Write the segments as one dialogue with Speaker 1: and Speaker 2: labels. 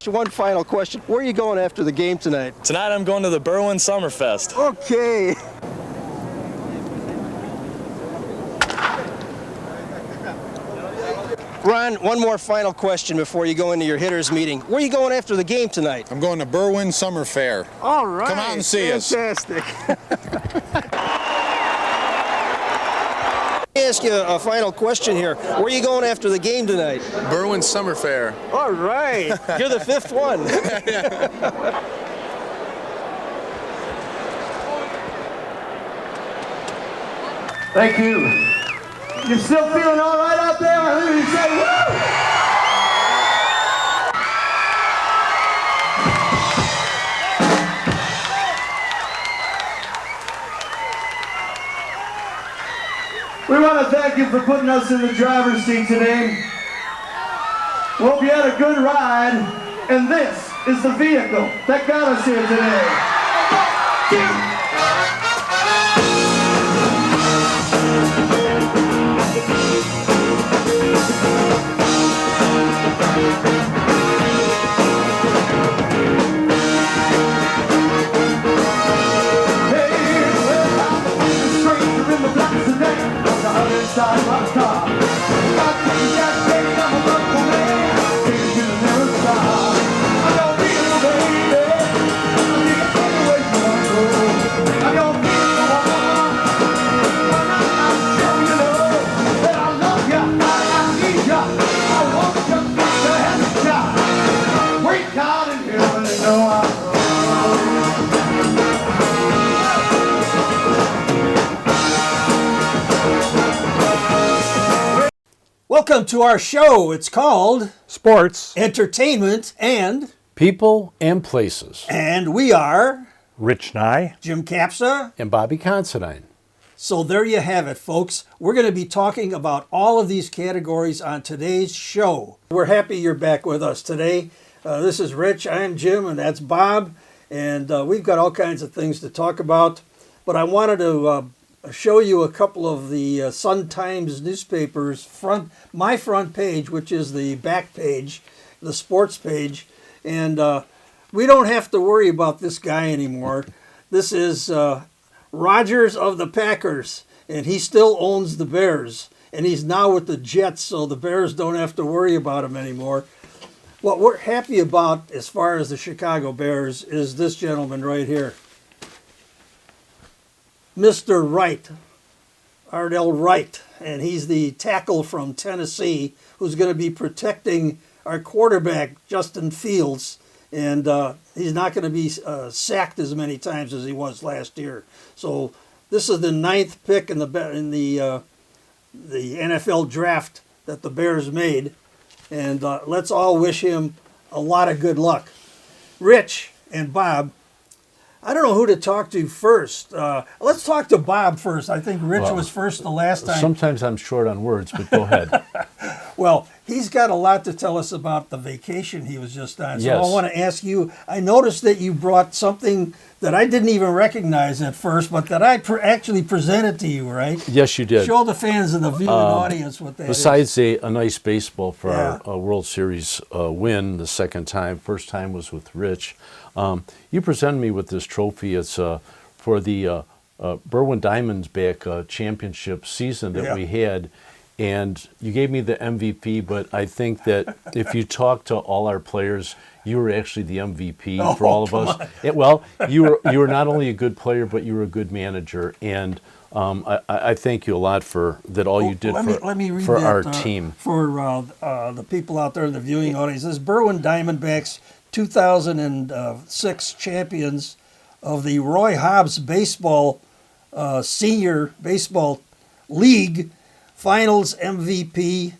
Speaker 1: Rich, one final question. Where are you going after the game tonight?
Speaker 2: Tonight I'm going to the Berwyn Summerfest.
Speaker 1: Okay. Ron, one more final question before you go into your hitters meeting. Where are you going after the game tonight?
Speaker 3: I'm going to Berwyn Summer Fair.
Speaker 1: All right.
Speaker 3: Come out and see us.
Speaker 1: Fantastic. Let me ask you a final question here. Where are you going after the game tonight?
Speaker 4: Berwyn Summer Fair.
Speaker 1: All right. You're the fifth one.
Speaker 5: Thank you. You're still feeling all right out there? I hear you say, woo! We want to thank you for putting us in the driver's seat today. We hope you had a good ride, and this is the vehicle that got us here today.
Speaker 6: Welcome to our show. It's called
Speaker 7: Sports,
Speaker 6: Entertainment, and
Speaker 7: People and Places.
Speaker 6: And we are
Speaker 7: Rich Nye,
Speaker 6: Jim Capsa,
Speaker 7: and Bobby Considine.
Speaker 6: So there you have it, folks. We're going to be talking about all of these categories on today's show. We're happy you're back with us today. This is Rich, I'm Jim, and that's Bob. And we've got all kinds of things to talk about. But I wanted to show you a couple of the Sun-Times newspapers my front page, which is the back page, the sports page, and we don't have to worry about this guy anymore. This is Rodgers of the Packers, and he still owns the Bears, and he's now with the Jets, so the Bears don't have to worry about him anymore. What we're happy about as far as the Chicago Bears is this gentleman right here. Mr. Wright, Ardell Wright, and he's the tackle from Tennessee who's going to be protecting our quarterback, Justin Fields, and he's not going to be sacked as many times as he was last year. So this is the 9th pick in the NFL draft that the Bears made, and let's all wish him a lot of good luck. Rich and Bob, I don't know who to talk to first. Let's talk to Bob first. I think Rich was first the last time.
Speaker 7: Sometimes I'm short on words, but go ahead.
Speaker 6: Well, he's got a lot to tell us about the vacation he was just on. So
Speaker 7: Yes.
Speaker 6: I want to ask you, I noticed that you brought something that I didn't even recognize at first, but that I actually presented to you, right?
Speaker 7: Yes, you did.
Speaker 6: Show the fans of the viewing audience what that is.
Speaker 7: Besides a nice baseball for our World Series win the second time, first time was with Rich, you presented me with this trophy. It's for the Berwyn Diamondback championship season that we had. And you gave me the MVP, but I think that if you talk to all our players, you were actually the MVP for all of us. Well, you were not only a good player, but you were a good manager. And I thank you a lot for that. All you did for our team.
Speaker 6: For the people out there in the viewing audience, this is Berwyn Diamondbacks 2006 champions of the Roy Hobbs Baseball Senior Baseball League Finals MVP,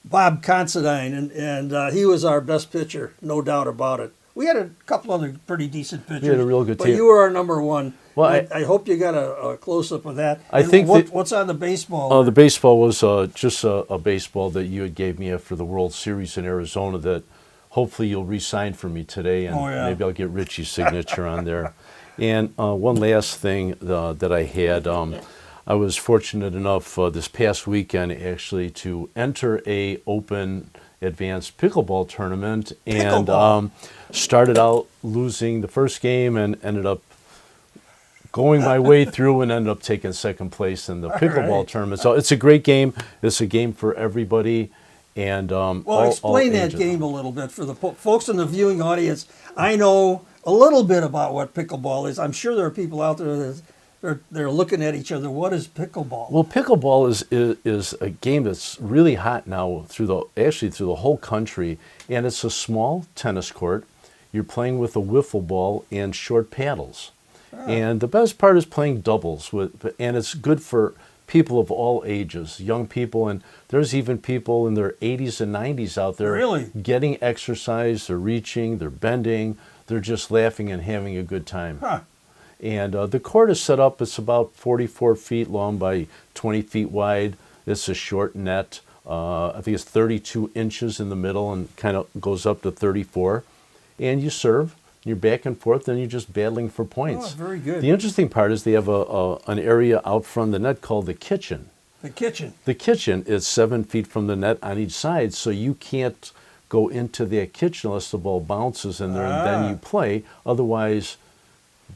Speaker 6: Bob Considine, and he was our best pitcher, no doubt about it. We had a couple other pretty decent pitchers.
Speaker 7: We had a real good team.
Speaker 6: But you were our number one.
Speaker 7: Well,
Speaker 6: I hope you got a close-up of that.
Speaker 7: I think
Speaker 6: what's on the baseball?
Speaker 7: The baseball was just a baseball that you had gave me after the World Series in Arizona that hopefully you'll re-sign for me today, and maybe I'll get Richie's signature on there. And one last thing that I had, I was fortunate enough this past weekend actually to enter a open advanced pickleball tournament, and
Speaker 6: Pickleball.
Speaker 7: started out losing the first game and ended up going my way through and ended up taking second place in the pickleball
Speaker 6: right.
Speaker 7: tournament. So it's a great game. It's a game for everybody. And
Speaker 6: Well, explain that
Speaker 7: ages.
Speaker 6: game a little bit for the folks in the viewing audience. I know a little bit about what pickleball is. I'm sure there are people out there that they're looking at each other. What is pickleball?
Speaker 7: Well, pickleball is a game that's really hot now through the whole country, and it's a small tennis court. You're playing with a wiffle ball and short paddles, and the best part is playing doubles and it's good for people of all ages, young people, and there's even people in their 80s and 90s out there
Speaker 6: Really?
Speaker 7: getting exercise. They're reaching, they're bending, they're just laughing and having a good time.
Speaker 6: Huh.
Speaker 7: And the court is set up, it's about 44 feet long by 20 feet wide. It's a short net. I think it's 32 inches in the middle and kind of goes up to 34. And you serve, you're back and forth, then you're just battling for points.
Speaker 6: Oh, very good.
Speaker 7: The interesting part is they have an area out front of the net called the kitchen.
Speaker 6: The kitchen.
Speaker 7: The kitchen is 7 feet from the net on each side, so you can't go into that kitchen unless the ball bounces in there and then you play. Otherwise,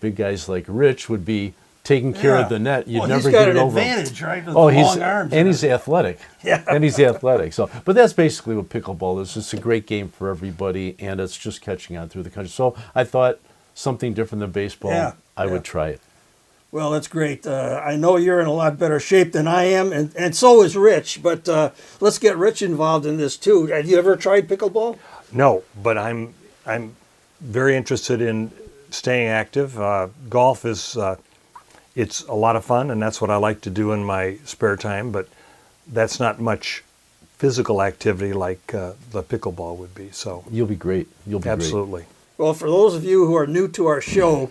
Speaker 7: big guys like Rich would be taking care of the net. You'd
Speaker 6: well,
Speaker 7: never
Speaker 6: he's got
Speaker 7: get
Speaker 6: an
Speaker 7: it over him.
Speaker 6: advantage, right? With
Speaker 7: Oh,
Speaker 6: the
Speaker 7: he's
Speaker 6: long arms.
Speaker 7: and he's athletic.
Speaker 6: Yeah.
Speaker 7: And he's athletic. So, but that's basically what pickleball is. It's a great game for everybody, and it's just catching on through the country. So I thought something different than baseball.
Speaker 6: Yeah,
Speaker 7: I
Speaker 6: yeah.
Speaker 7: would try it.
Speaker 6: Well, that's great. I know you're in a lot better shape than I am, and so is Rich. But let's get Rich involved in this too. Have you ever tried pickleball?
Speaker 4: No, but I'm very interested in staying active. Golf is it's a lot of fun, and that's what I like to do in my spare time. But that's not much physical activity like the pickleball would be. So
Speaker 7: You'll be great. You'll be
Speaker 4: absolutely.
Speaker 6: Well, for those of you who are new to our show,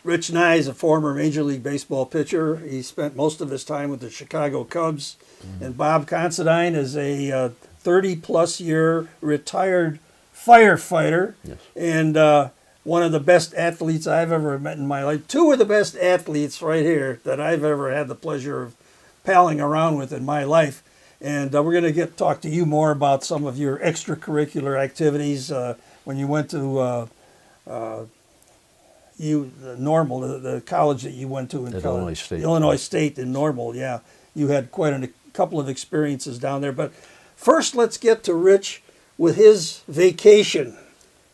Speaker 6: Rich Nye is a former Major League Baseball pitcher. He spent most of his time with the Chicago Cubs. And Bob Considine is a 30-plus year retired firefighter.
Speaker 7: Yes.
Speaker 6: And one of the best athletes I've ever met in my life. Two of the best athletes right here that I've ever had the pleasure of palling around with in my life. And we're going to talk to you more about some of your extracurricular activities when you went to the college that you went to in
Speaker 7: At
Speaker 6: college.
Speaker 7: Illinois State.
Speaker 6: Illinois State in Normal, yeah. You had quite a couple of experiences down there. But first, let's get to Rich with his vacation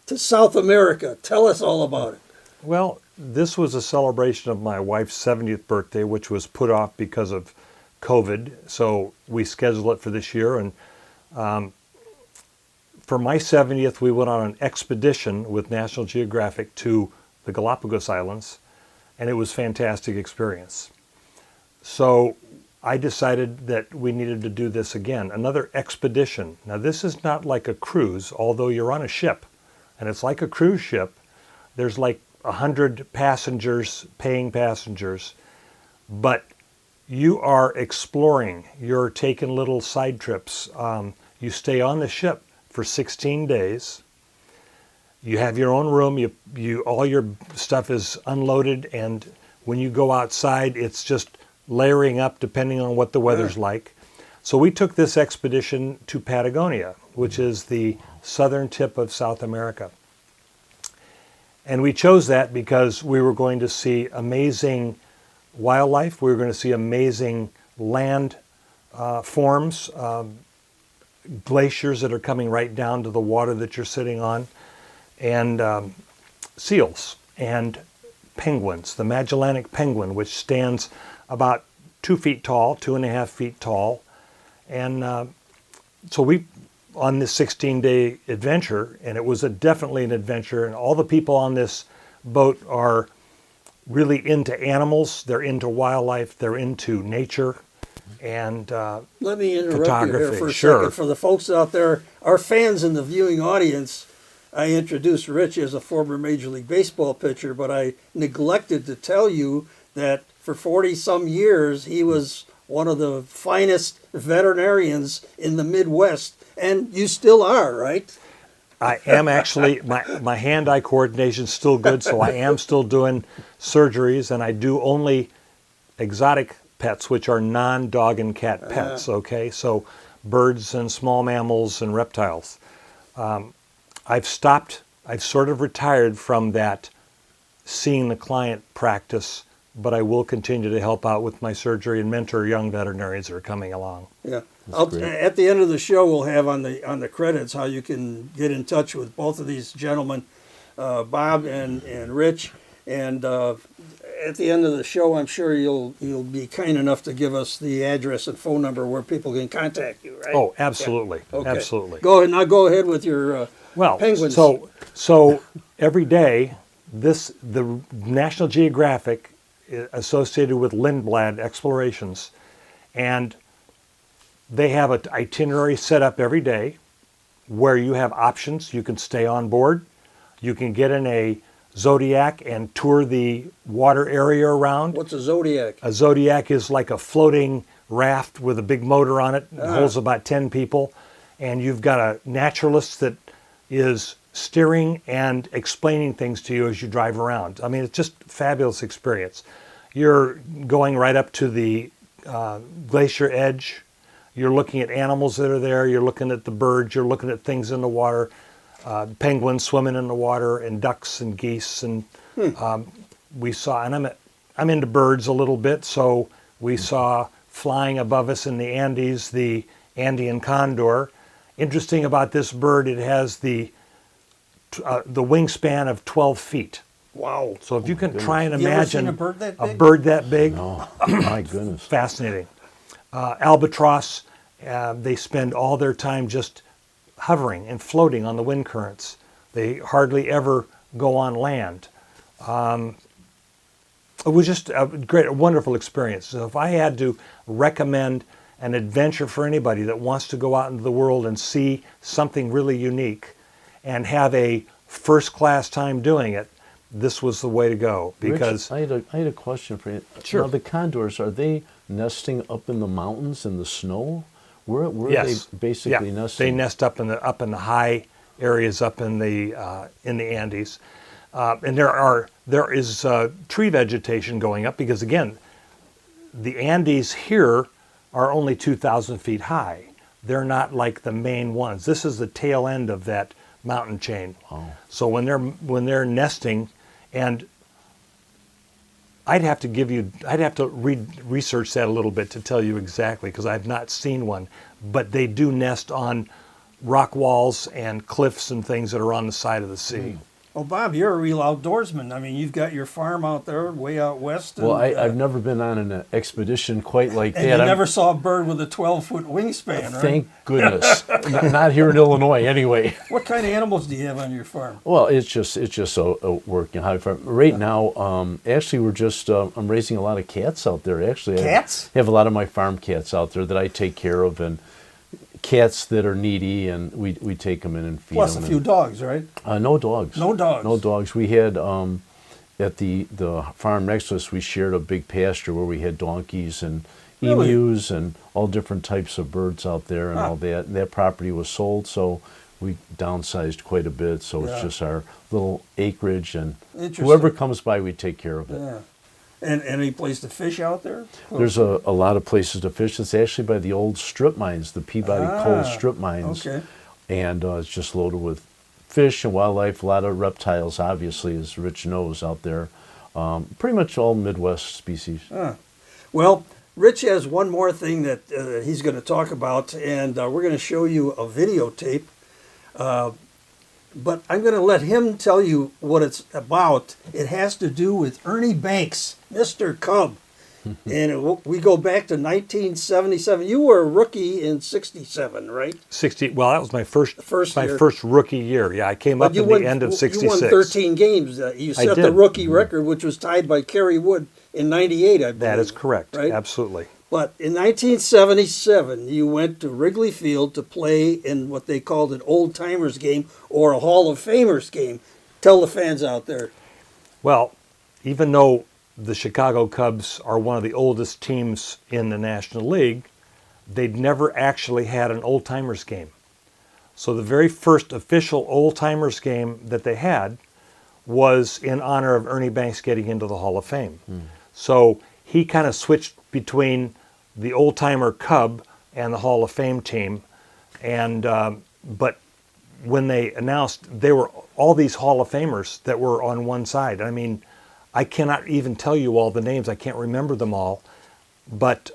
Speaker 6: to South America. Tell us all about it.
Speaker 4: Well, this was a celebration of my wife's 70th birthday, which was put off because of COVID. So we scheduled it for this year. And for my 70th, we went on an expedition with National Geographic to the Galapagos Islands, and it was a fantastic experience. So I decided that we needed to do this again, another expedition. Now, this is not like a cruise, although you're on a ship, and it's like a cruise ship. There's like 100 passengers, paying passengers, but you are exploring. You're taking little side trips. You stay on the ship for 16 days. You have your own room. You all your stuff is unloaded, and when you go outside, it's just layering up depending on what the weather's like. So we took this expedition to Patagonia, which is the southern tip of South America. And we chose that because we were going to see amazing wildlife. We were going to see amazing land forms, glaciers that are coming right down to the water that you're sitting on, and seals and penguins. The Magellanic penguin, which stands about 2 feet tall, 2.5 feet tall. And so we, on this 16-day adventure, and it was definitely an adventure, and all the people on this boat are really into animals, they're into wildlife, they're into nature, and
Speaker 6: Let me interrupt you here
Speaker 4: photography,
Speaker 6: for a
Speaker 4: sure.
Speaker 6: second. For the folks out there, our fans in the viewing audience, I introduced Rich as a former Major League Baseball pitcher, but I neglected to tell you that for 40-some years, he was one of the finest veterinarians in the Midwest, and you still are, right?
Speaker 4: I am actually, my hand-eye coordination is still good, so I am still doing surgeries, and I do only exotic pets, which are non-dog and cat pets, okay? So birds and small mammals and reptiles. I've sort of retired from that seeing the client practice, but I will continue to help out with my surgery and mentor young veterinarians that are coming along.
Speaker 6: Yeah.
Speaker 7: great.
Speaker 6: At the end of the show, we'll have on the credits how you can get in touch with both of these gentlemen, Bob and Rich. And at the end of the show, I'm sure you'll be kind enough to give us the address and phone number where people can contact you, right?
Speaker 4: Oh, absolutely,
Speaker 6: Yeah. Okay.
Speaker 4: absolutely.
Speaker 6: Go ahead. Now go ahead with your
Speaker 4: Well,
Speaker 6: penguins.
Speaker 4: so every day, the National Geographic associated with Lindblad Explorations, and they have an itinerary set up every day where you have options. You can stay on board. You can get in a Zodiac and tour the water area around.
Speaker 6: What's a Zodiac?
Speaker 4: A Zodiac is like a floating raft with a big motor on it. It holds about 10 people. And you've got a naturalist that is steering and explaining things to you as you drive around. I mean, it's just a fabulous experience. You're going right up to the glacier edge. You're looking at animals that are there. You're looking at the birds. You're looking at things in the water. Penguins swimming in the water, and ducks and geese, and we saw. And I'm into birds a little bit, so we saw flying above us in the Andes the Andean condor. Interesting about this bird, it has the wingspan of 12 feet.
Speaker 6: Wow.
Speaker 4: So if you can try and
Speaker 6: You ever
Speaker 4: imagine
Speaker 6: seen a bird that big?
Speaker 4: bird that big,
Speaker 7: Oh, my goodness.
Speaker 4: fascinating. Albatross, they spend all their time just hovering and floating on the wind currents. They hardly ever go on land. It was just a wonderful experience. So if I had to recommend an adventure for anybody that wants to go out into the world and see something really unique and have a first-class time doing it, this was the way to go. Because
Speaker 7: Rich, I had a question for you.
Speaker 4: Sure.
Speaker 7: Now, the condors, are they nesting up in the mountains in the snow? Where are
Speaker 4: yes,
Speaker 7: they basically
Speaker 4: yeah,
Speaker 7: nesting?
Speaker 4: they nest up in the high areas up in the Andes, and there is tree vegetation going up because again, the Andes here are only 2,000 feet high. They're not like the main ones. This is the tail end of that mountain chain.
Speaker 7: Wow.
Speaker 4: So when they're nesting, and I'd have to research that a little bit to tell you exactly because I've not seen one, but they do nest on rock walls and cliffs and things that are on the side of the sea.
Speaker 6: Oh, Bob, you're a real outdoorsman. I mean, you've got your farm out there, way out west. And,
Speaker 7: Well, I've never been on an expedition quite like
Speaker 6: and
Speaker 7: that.
Speaker 6: you
Speaker 7: I'm-
Speaker 6: never saw a bird with a 12-foot wingspan, right?
Speaker 7: Thank goodness. Not here in Illinois, anyway.
Speaker 6: What kind of animals do you have on your farm?
Speaker 7: Well, it's just a working hobby farm. Right now, actually, we're just I'm raising a lot of cats out there. Actually,
Speaker 6: Cats?
Speaker 7: I have a lot of my farm cats out there that I take care of, and cats that are needy, and we take them in and feed
Speaker 6: Plus
Speaker 7: them.
Speaker 6: a few dogs, right?
Speaker 7: No dogs.
Speaker 6: No dogs.
Speaker 7: No dogs. We had at the farm next to us, we shared a big pasture where we had donkeys and
Speaker 6: Really?
Speaker 7: emus and all different types of birds out there and all that. And that property was sold, so we downsized quite a bit. So
Speaker 6: Yeah.
Speaker 7: it's just our little acreage, and
Speaker 6: Interesting.
Speaker 7: whoever comes by, we take care of it.
Speaker 6: Yeah. And any place to fish out there?
Speaker 7: There's a lot of places to fish. It's actually by the old strip mines, the Peabody Coal strip mines.
Speaker 6: Okay.
Speaker 7: And it's just loaded with fish and wildlife, a lot of reptiles, obviously, as Rich knows out there. Pretty much all Midwest species.
Speaker 6: Well, Rich has one more thing that he's going to talk about, and we're going to show you a videotape. But I'm going to let him tell you what it's about. It has to do with Ernie Banks, Mr. Cub. And we go back to 1977. You were a rookie in 67, right?
Speaker 4: 60. Well, that was my
Speaker 6: First
Speaker 4: my
Speaker 6: year.
Speaker 4: first rookie year. Yeah, I came up
Speaker 6: you
Speaker 4: in
Speaker 6: won,
Speaker 4: the end of '66.
Speaker 6: You won 13 games. You set the
Speaker 4: did.
Speaker 6: rookie record, which was tied by Kerry Wood in 98, I believe.
Speaker 4: That is correct.
Speaker 6: Right?
Speaker 4: Absolutely.
Speaker 6: But in 1977, you went to Wrigley Field to play in what they called an old timers game or a Hall of Famers game. Tell the fans out there.
Speaker 4: Well, even though the Chicago Cubs are one of the oldest teams in the National League, they'd never actually had an old timers game. So the very first official old timers game that they had was in honor of Ernie Banks getting into the Hall of Fame. So he kind of switched between the old timer Cub and the Hall of Fame team. And but when they announced, they were all these Hall of Famers that were on one side. I mean, I cannot even tell you all the names. I can't remember them all, but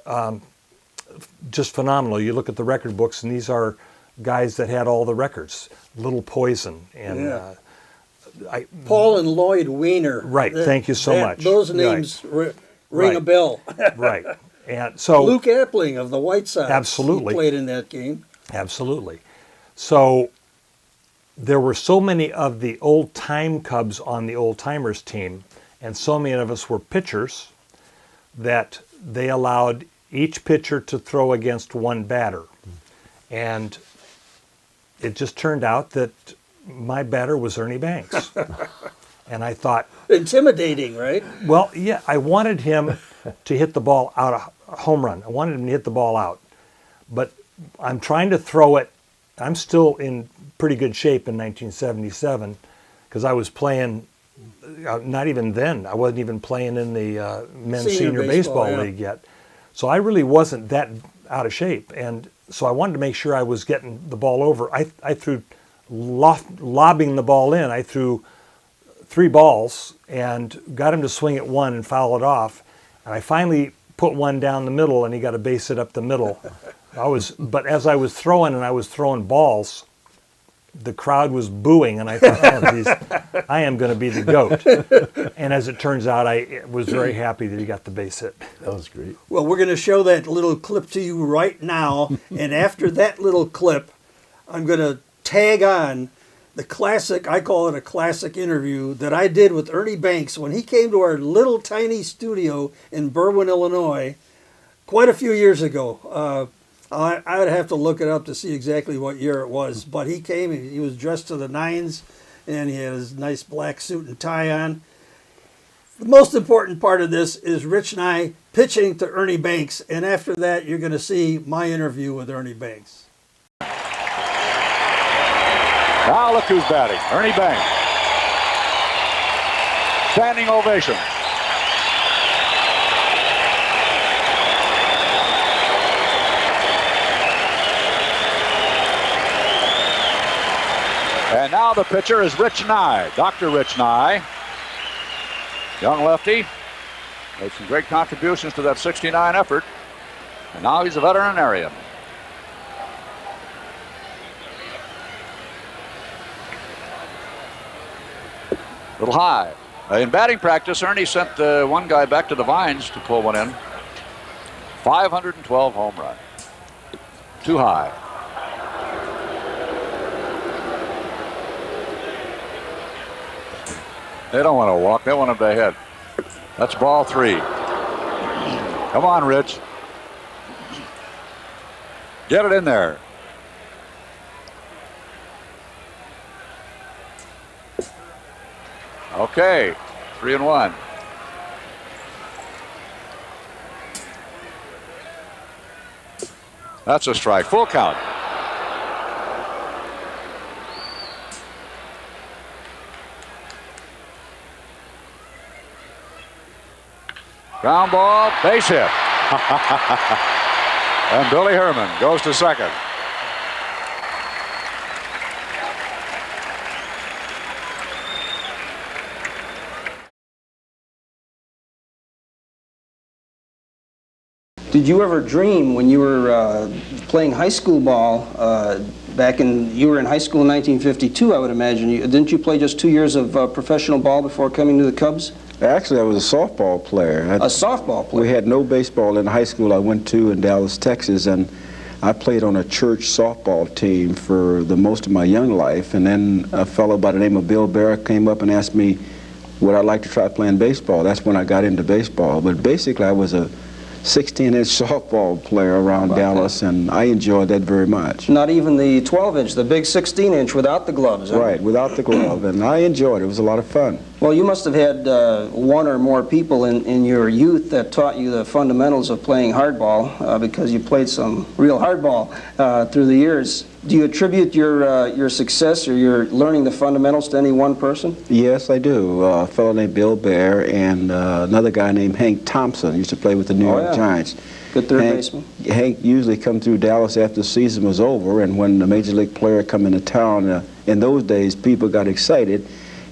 Speaker 4: just phenomenal. You look at the record books, and these are guys that had all the records. Little Poison and
Speaker 6: Paul and Lloyd Weiner.
Speaker 4: Right. Thank you so much.
Speaker 6: Those names ring a bell.
Speaker 4: Right. And so
Speaker 6: Luke Appling of the White Sox.
Speaker 4: Absolutely.
Speaker 6: He played in that game.
Speaker 4: Absolutely. So there were so many of the old-time Cubs on the old-timers team, and so many of us were pitchers, that they allowed each pitcher to throw against one batter. And it just turned out that my batter was Ernie Banks. And I thought...
Speaker 6: Intimidating, right?
Speaker 4: Well, yeah, I wanted him to hit the ball out, a home run. I wanted him to hit the ball out. But I'm trying to throw it. I'm still in pretty good shape in 1977 because I was playing, not even then, I wasn't even playing in the men's senior baseball league yet. So I really wasn't that out of shape. And so I wanted to make sure I was getting the ball over. I threw, lobbing the ball in, I threw 3 balls and got him to swing at one and foul it off. And I finally put one down the middle, and he got to base it up the middle. But as I was throwing, and I was throwing balls, the crowd was booing, and I thought, oh, geez, I am going to be the GOAT. And as it turns out, I was very happy that he got the base hit.
Speaker 7: That was great.
Speaker 6: Well, we're going to show that little clip to you right now, and after that little clip, I'm going to tag on the classic, I call it a classic interview, that I did with Ernie Banks when he came to our little tiny studio in Berwyn, Illinois, quite a few years ago. I would have to look it up to see exactly what year it was, but he came, he was dressed to the nines, and he had his nice black suit and tie on. The most important part of this is Rich and I pitching to Ernie Banks, and after that, you're going to see my interview with Ernie Banks.
Speaker 8: Now look who's batting. Ernie Banks. Standing ovation. And now the pitcher is Rich Nye, Dr. Rich Nye. Young lefty. Made some great contributions to that '69 effort. And now he's a veterinarian. Little high. In batting practice, Ernie sent one guy back to the Vines to pull one in. 512 home run. Too high. They don't want to walk. They want him to hit. That's ball 3. Come on, Rich. Get it in there. Okay, 3-1. That's a strike. Full count. Ground ball, base hit. And Billy Herman goes to second.
Speaker 1: Did you ever dream when you were playing high school ball you were in high school in 1952, I would imagine. Didn't you play just 2 years of professional ball before coming to the Cubs?
Speaker 9: Actually, I was a softball player.
Speaker 1: A softball player?
Speaker 9: We had no baseball in the high school I went to in Dallas, Texas, and I played on a church softball team for the most of my young life. And then a fellow by the name of Bill Barrett came up and asked me would I like to try playing baseball. That's when I got into baseball. But basically, I was a 16-inch softball player around Dallas, and I enjoyed that very much.
Speaker 1: Not even the 12-inch, the big 16-inch without the gloves, huh?
Speaker 9: Right, without the glove, and I enjoyed it. It was a lot of fun.
Speaker 1: Well, you must have had one or more people in your youth that taught you the fundamentals of playing hardball because you played some real hardball through the years. Do you attribute your success or your learning the fundamentals to any one person?
Speaker 9: Yes, I do. A fellow named Bill Bear and another guy named Hank Thompson used to play with the New York Giants.
Speaker 1: Good third baseman.
Speaker 9: Hank usually come through Dallas after the season was over, and when the major league player come into town, in those days people got excited,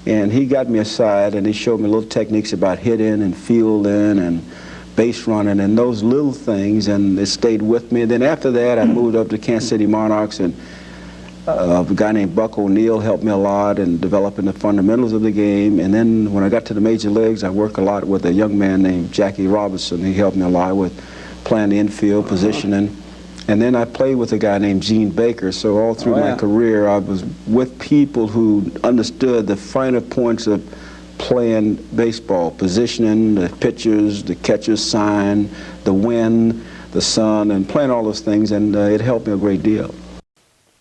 Speaker 9: and he got me aside and he showed me little techniques about hitting and fielding and base running and those little things, and it stayed with me. And then after that, I moved up to Kansas City Monarchs, and a guy named Buck O'Neill helped me a lot in developing the fundamentals of the game. And then when I got to the major leagues, I worked a lot with a young man named Jackie Robinson. He helped me a lot with playing the infield, positioning. And then I played with a guy named Gene Baker. So all through my career, I was with people who understood the finer points of playing baseball, positioning, the pitchers, the catcher's sign, the wind, the sun, and playing all those things, and it helped me a great deal.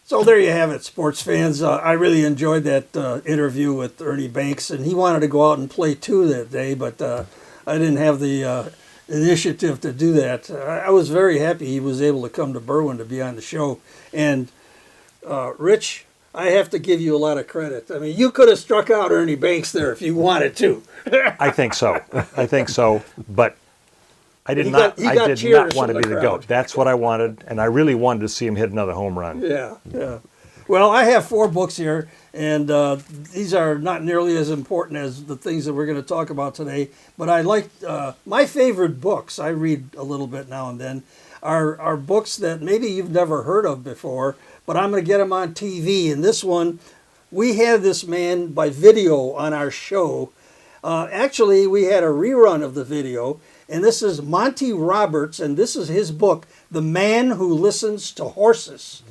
Speaker 6: So there you have it, sports fans. I really enjoyed that interview with Ernie Banks, and he wanted to go out and play too that day, but I didn't have the initiative to do that. I was very happy he was able to come to Berwyn to be on the show. And Rich, I have to give you a lot of credit. I mean, you could have struck out Ernie Banks there if you wanted to.
Speaker 4: I think so. I think so. But I did
Speaker 6: He
Speaker 4: not
Speaker 6: got cheers
Speaker 4: want to
Speaker 6: from
Speaker 4: be
Speaker 6: the
Speaker 4: the
Speaker 6: crowd.
Speaker 4: GOAT. That's what I wanted, and I really wanted to see him hit another home run.
Speaker 6: Yeah, yeah. Well, I have 4 books here, and these are not nearly as important as the things that we're going to talk about today. But I like my favorite books. I read a little bit now and then. Are books that maybe you've never heard of before, but I'm going to get them on TV. And this one, we had this man by video on our show. Actually, we had a rerun of the video, and this is Monty Roberts, and this is his book, The Man Who Listens to Horses.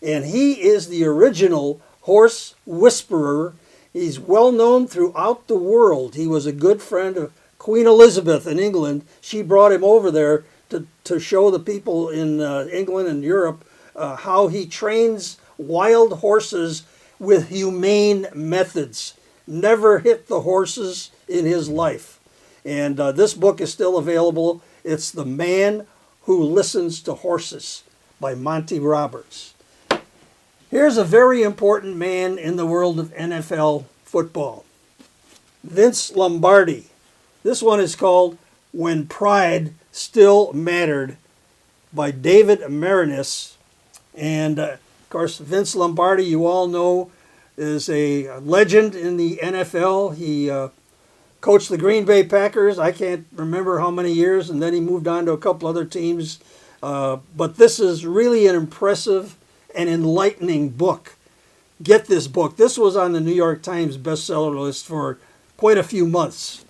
Speaker 6: And he is the original horse whisperer. He's well known throughout the world. He was a good friend of Queen Elizabeth in England. She brought him over there to show the people in England and Europe how he trains wild horses with humane methods. Never hit the horses in his life. And this book is still available. It's The Man Who Listens to Horses by Monty Roberts. Here's a very important man in the world of NFL football, Vince Lombardi. This one is called When Pride Still Mattered by David Marinis. And, of course, Vince Lombardi, you all know, is a legend in the NFL. He coached the Green Bay Packers, I can't remember how many years, and then he moved on to a couple other teams. But this is really an impressive and enlightening book. Get this book. This was on the New York Times bestseller list for quite a few months.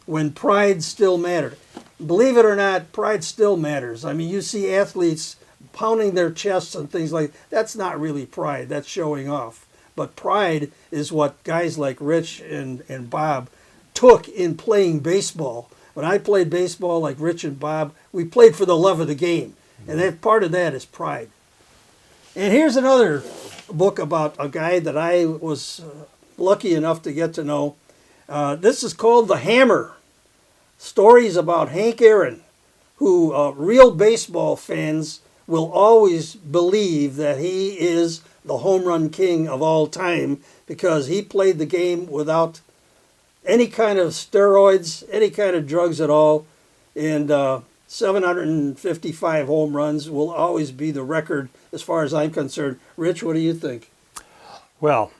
Speaker 6: When Pride Still Mattered. Believe it or not, pride still matters. I mean, you see athletes pounding their chests and things like that. That's not really pride. That's showing off. But pride is what guys like Rich and Bob took in playing baseball. When I played baseball like Rich and Bob, we played for the love of the game. And that part of that is pride. And here's another book about a guy that I was lucky enough to get to know. This is called The Hammer. Stories about Hank Aaron, who real baseball fans will always believe that he is the home run king of all time because he played the game without any kind of steroids, any kind of drugs at all. And 755 home runs will always be the record as far as I'm concerned. Rich, what do you think?
Speaker 4: Well,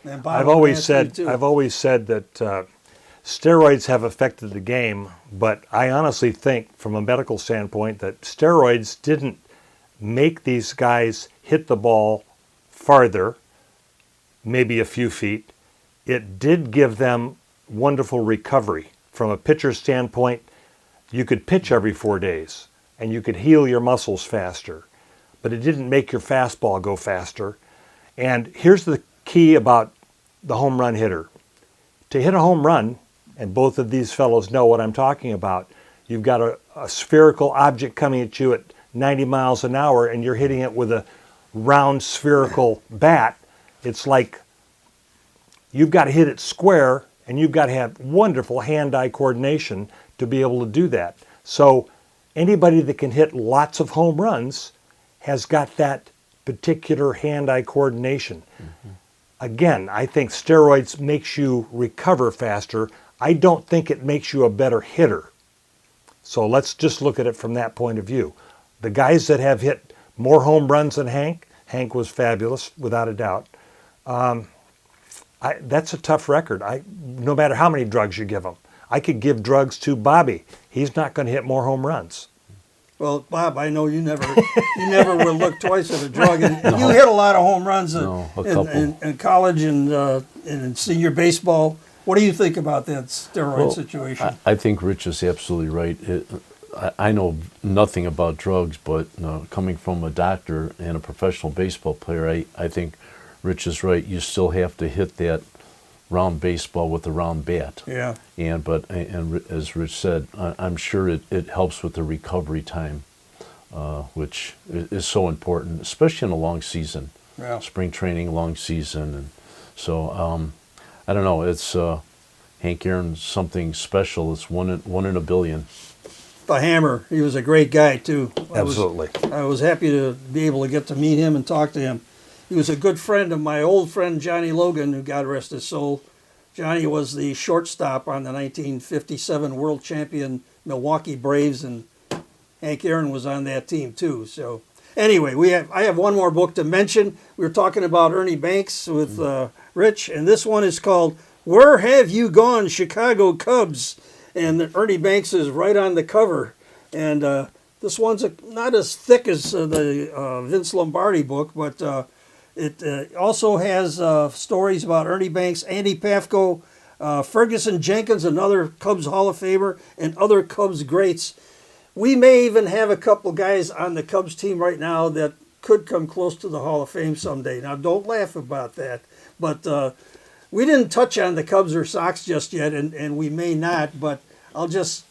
Speaker 6: And Bob,
Speaker 4: I've always
Speaker 6: I'm asking
Speaker 4: said
Speaker 6: you too.
Speaker 4: that steroids have affected the game, but I honestly think, from a medical standpoint, that steroids didn't make these guys hit the ball farther, maybe a few feet. It did give them wonderful recovery. From a pitcher's standpoint, you could pitch every 4 days, and you could heal your muscles faster, but it didn't make your fastball go faster. And here's the key about the home run hitter. To hit a home run, and both of these fellows know what I'm talking about, you've got a spherical object coming at you at 90 miles an hour, and you're hitting it with a round spherical bat. It's like you've got to hit it square, and you've got to have wonderful hand-eye coordination to be able to do that. So anybody that can hit lots of home runs has got that particular hand-eye coordination. Mm-hmm. Again, I think steroids makes you recover faster. I don't think it makes you a better hitter. So let's just look at it from that point of view. The guys that have hit more home runs than Hank was fabulous, without a doubt. That's a tough record. No matter how many drugs you give him. I could give drugs to Bobby. He's not going to hit more home runs.
Speaker 6: Well, Bob, I know you never will look twice at a drug, and you hit a lot of home runs in college and in senior baseball. What do you think about that steroid situation?
Speaker 7: I think Rich is absolutely right. I know nothing about drugs, but coming from a doctor and a professional baseball player, I think Rich is right. You still have to hit that round baseball with a round bat.
Speaker 6: Yeah.
Speaker 7: And as Rich said, I'm sure it helps with the recovery time, which is so important, especially in a long season.
Speaker 6: Yeah.
Speaker 7: Spring training, long season, and so I don't know. It's Hank Aaron's something special. It's one in a billion.
Speaker 6: The Hammer. He was a great guy too.
Speaker 4: Absolutely.
Speaker 6: I was happy to be able to get to meet him and talk to him. He was a good friend of my old friend Johnny Logan, who God rest his soul. Johnny was the shortstop on the 1957 world champion Milwaukee Braves, and Hank Aaron was on that team too. So anyway, I have one more book to mention. We were talking about Ernie Banks with Rich, and this one is called Where Have You Gone, Chicago Cubs? And Ernie Banks is right on the cover. And this one's not as thick as the Vince Lombardi book, but it also has stories about Ernie Banks, Andy Pafko, Ferguson Jenkins, another Cubs Hall of Famer, and other Cubs greats. We may even have a couple guys on the Cubs team right now that could come close to the Hall of Fame someday. Now, don't laugh about that. But we didn't touch on the Cubs or Sox just yet, and we may not, but I'll just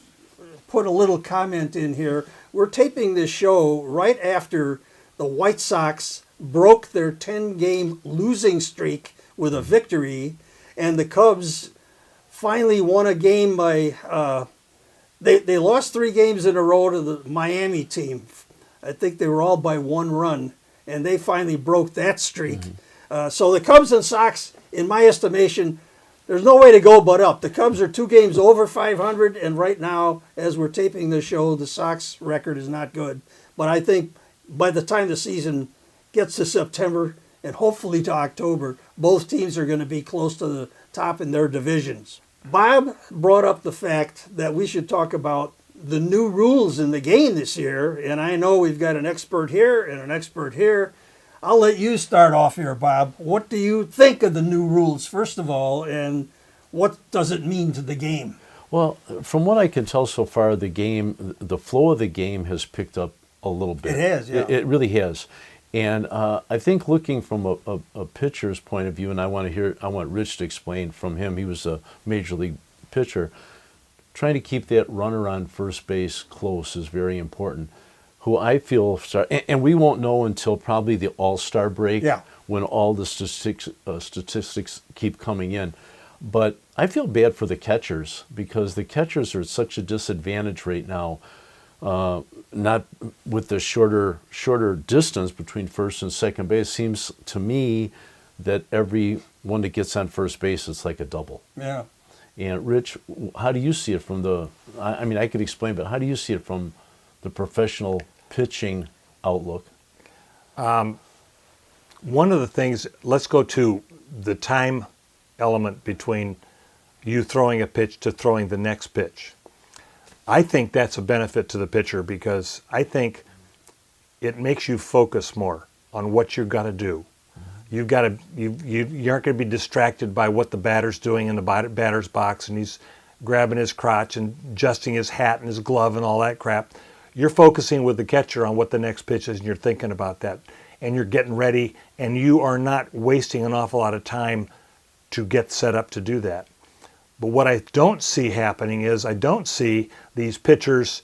Speaker 6: put a little comment in here. We're taping this show right after the White Sox broke their 10-game losing streak with a victory, and the Cubs finally won a game by they lost 3 games in a row to the Miami team. I think they were all by 1 run, and they finally broke that streak. So the Cubs and Sox, in my estimation, there's no way to go but up. The Cubs are 2 games over 500, and right now, as we're taping the show, the Sox record is not good. But I think by the time the season gets to September and hopefully to October, both teams are going to be close to the top in their divisions. Bob brought up the fact that we should talk about the new rules in the game this year, and I know we've got an expert here and an expert here. I'll let you start off here, Bob. What do you think of the new rules, first of all, and what does it mean to the game?
Speaker 7: Well, from what I can tell so far, the flow of the game has picked up a little bit.
Speaker 6: It has, yeah.
Speaker 7: It really has. And I think looking from a pitcher's point of view, and I want Rich to explain from him, he was a major league pitcher, trying to keep that runner on first base close is very important. Who I feel, and we won't know until probably the All-Star break, when all the statistics keep coming in. But I feel bad for the catchers, because the catchers are at such a disadvantage right now, not with the shorter distance between first and second base. It seems to me that every one that gets on first base, it's like a double.
Speaker 6: Yeah.
Speaker 7: And Rich, how do you see it from I mean, I could explain, but how do you see it from the professional pitching outlook?
Speaker 4: One of the things, let's go to the time element between you throwing a pitch to throwing the next pitch. I think that's a benefit to the pitcher, because I think it makes you focus more on what you've got to do. You aren't going to be distracted by what the batter's doing in the batter's box, and he's grabbing his crotch and adjusting his hat and his glove and all that crap. You're focusing with the catcher on what the next pitch is, and you're thinking about that, and you're getting ready, and you are not wasting an awful lot of time to get set up to do that. But what I don't see happening is I don't see these pitchers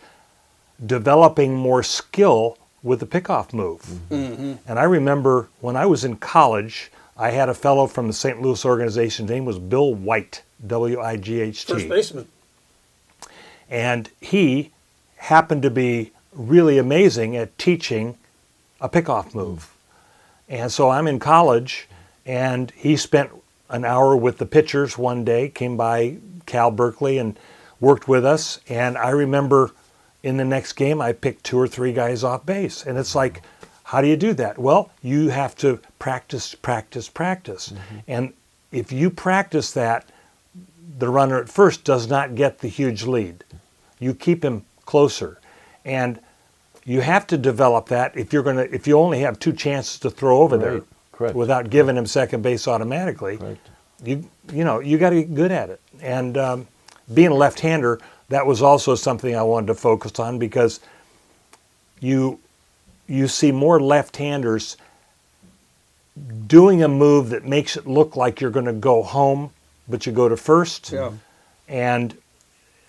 Speaker 4: developing more skill with the pickoff move. Mm-hmm. And I remember when I was in college, I had a fellow from the St. Louis organization. His name was Bill White, W-I-G-H-T.
Speaker 6: First baseman.
Speaker 4: And he happened to be really amazing at teaching a pickoff move. And so I'm in college, and he spent an hour with the pitchers one day, came by Cal Berkeley and worked with us. And I remember in the next game, I pick 2 or 3 guys off base. And it's like, how do you do that? Well, you have to practice, practice, practice. And if you practice that, the runner at first does not get the huge lead. You keep him closer. And you have to develop that if you only have 2 chances to throw over there
Speaker 7: Correct.
Speaker 4: without giving him second base automatically.
Speaker 7: Correct.
Speaker 4: You got to get good at it. And being a left-hander, that was also something I wanted to focus on, because you see more left-handers doing a move that makes it look like you're going to go home, but you go to first.
Speaker 6: Yeah.
Speaker 4: And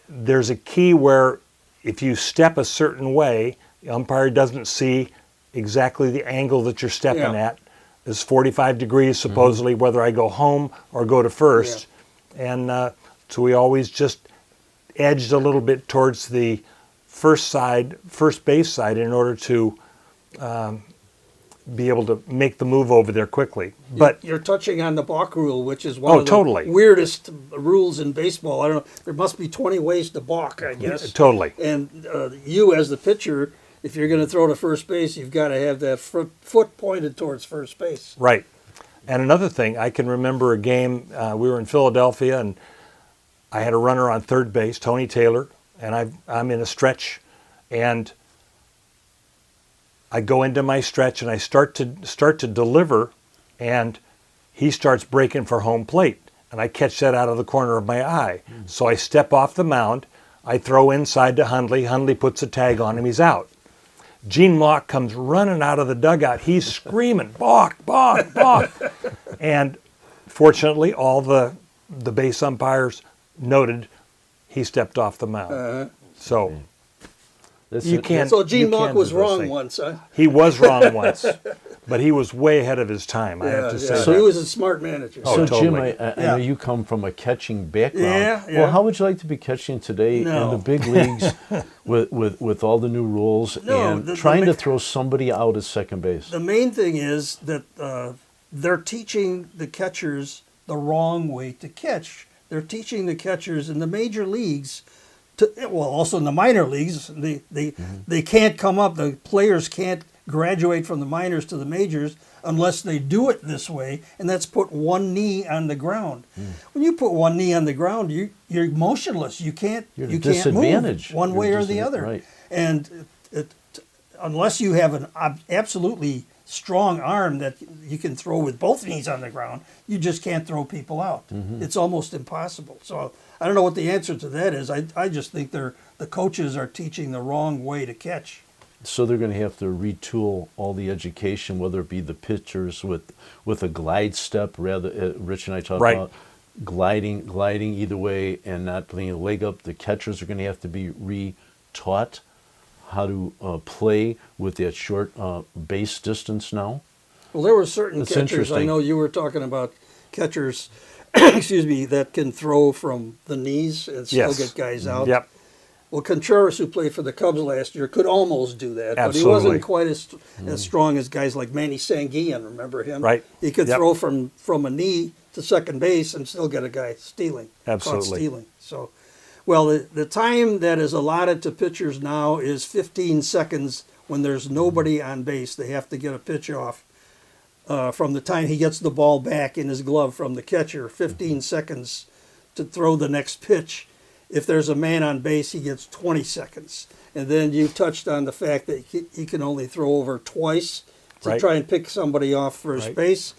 Speaker 4: there's a key where if you step a certain way, the umpire doesn't see exactly the angle that you're stepping at. It's 45 degrees supposedly, whether I go home or go to first. And so we always just edged a little bit towards the first base side, in order to be able to make the move over there quickly. But
Speaker 6: You're touching on the balk rule, which is one of the
Speaker 4: totally.
Speaker 6: weirdest rules in baseball. I don't know. There must be 20 ways to balk, I guess.
Speaker 4: Totally.
Speaker 6: And you, as the pitcher, if you're going to throw to first base, you've got to have that foot pointed towards first base.
Speaker 4: Right. And another thing, I can remember a game, we were in Philadelphia, and I had a runner on third base, Tony Taylor, and I'm in a stretch, and I go into my stretch and I start to deliver, and he starts breaking for home plate, and I catch that out of the corner of my eye. So I step off the mound, I throw inside to Hundley. Hundley puts a tag on him, he's out. Gene Mauch comes running out of the dugout. He's screaming, balk, balk, balk. And fortunately, all the base umpires noted he stepped off the mound. So you can't.
Speaker 6: So Gene
Speaker 4: you
Speaker 6: Mauch
Speaker 4: can't
Speaker 6: was
Speaker 4: do those
Speaker 6: wrong
Speaker 4: things.
Speaker 6: once, huh?
Speaker 4: He was wrong once, but he was way ahead of his time. I have to say.
Speaker 6: So
Speaker 4: that.
Speaker 6: he was a smart manager.
Speaker 4: Oh,
Speaker 7: So
Speaker 4: totally.
Speaker 7: Jim, I know you come from a catching background.
Speaker 6: Yeah, yeah.
Speaker 7: Well, how would you like to be catching today
Speaker 6: No.
Speaker 7: in the big leagues with all the new rules
Speaker 6: No,
Speaker 7: and
Speaker 6: the
Speaker 7: trying
Speaker 6: ma-
Speaker 7: to throw somebody out at second base?
Speaker 6: The main thing is that they're teaching the catchers the wrong way to catch. They're teaching the catchers in the major leagues, also in the minor leagues, they can't come up, the players can't graduate from the minors to the majors unless they do it this way, and that's put one knee on the ground. When you put one knee on the ground, you're motionless. You can't
Speaker 7: You're at a
Speaker 6: you can't
Speaker 7: disadvantage.
Speaker 6: move one
Speaker 7: You're
Speaker 6: way
Speaker 7: at a
Speaker 6: or the other.
Speaker 7: right.
Speaker 6: And unless you have an absolutely strong arm that you can throw with both knees on the ground, you just can't throw people out. It's almost impossible. So I don't know what the answer to that is. I just think the coaches are teaching the wrong way to catch.
Speaker 7: So they're going to have to retool all the education, whether it be the pitchers with a glide step. Rather, Rich and I talked
Speaker 4: Right.
Speaker 7: about gliding either way and not putting a leg up. The catchers are going to have to be re-taught how to play with that short base distance now.
Speaker 6: Well, there were certain
Speaker 7: That's
Speaker 6: catchers. I
Speaker 7: interesting.
Speaker 6: know you were talking about catchers, excuse me, that can throw from the knees and still
Speaker 4: Yes.
Speaker 6: get guys out.
Speaker 4: Yep.
Speaker 6: Well, Contreras, who played for the Cubs last year, could almost do that, but he
Speaker 4: Absolutely.
Speaker 6: wasn't quite as strong as guys like Manny Sanguillen. Remember him?
Speaker 4: Right.
Speaker 6: He could
Speaker 4: Yep.
Speaker 6: throw from a knee to second base and still get a guy stealing.
Speaker 4: Absolutely.
Speaker 6: Caught stealing. So, well, the time that is allotted to pitchers now is 15 seconds when there's nobody on base. They have to get a pitch off from the time he gets the ball back in his glove from the catcher. 15 seconds to throw the next pitch. If there's a man on base, he gets 20 seconds. And then you touched on the fact that he can only throw over twice to
Speaker 4: Right.
Speaker 6: try and pick somebody off first
Speaker 4: Right.
Speaker 6: base.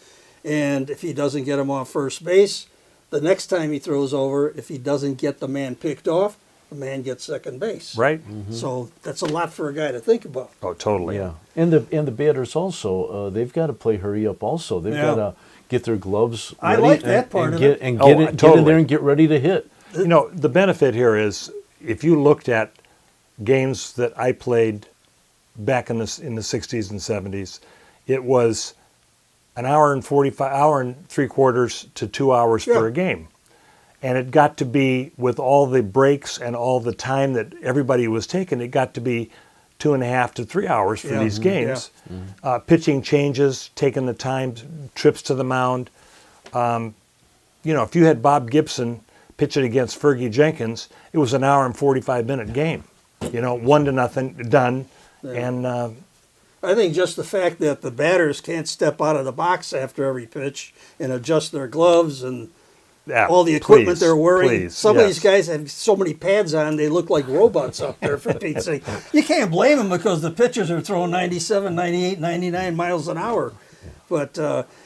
Speaker 6: And if he doesn't get him off first base, the next time he throws over, if he doesn't get the man picked off, the man gets second base.
Speaker 4: Right.
Speaker 6: So that's a lot for a guy to think about.
Speaker 4: Oh, totally.
Speaker 7: Yeah, and the batters also they've got to play hurry up. Also, they've
Speaker 6: Yeah.
Speaker 7: got to get their gloves
Speaker 6: I
Speaker 7: ready
Speaker 6: like that part
Speaker 7: and
Speaker 6: of
Speaker 7: get
Speaker 6: it.
Speaker 7: and
Speaker 4: Oh,
Speaker 7: get, get in
Speaker 4: totally.
Speaker 7: there and get ready to hit.
Speaker 4: You know, the benefit here is if you looked at games that I played back in the 60s and 70s, it was an hour and 3/4 to 2 hours for
Speaker 6: Yeah.
Speaker 4: a game. And it got to be, with all the breaks and all the time that everybody was taking, it got to be 2.5 to 3 hours for
Speaker 6: Yeah.
Speaker 4: these games. Pitching changes, taking the time, trips to the mound. If you had Bob Gibson pitching against Fergie Jenkins, it was an hour and 45-minute game. 1-0, done. And
Speaker 6: I think just the fact that the batters can't step out of the box after every pitch and adjust their gloves and all the equipment they're wearing. Some of these guys have so many pads on, they look like robots up there, for Pete's sake. You can't blame them because the pitchers are throwing 97, 98, 99 miles an hour. But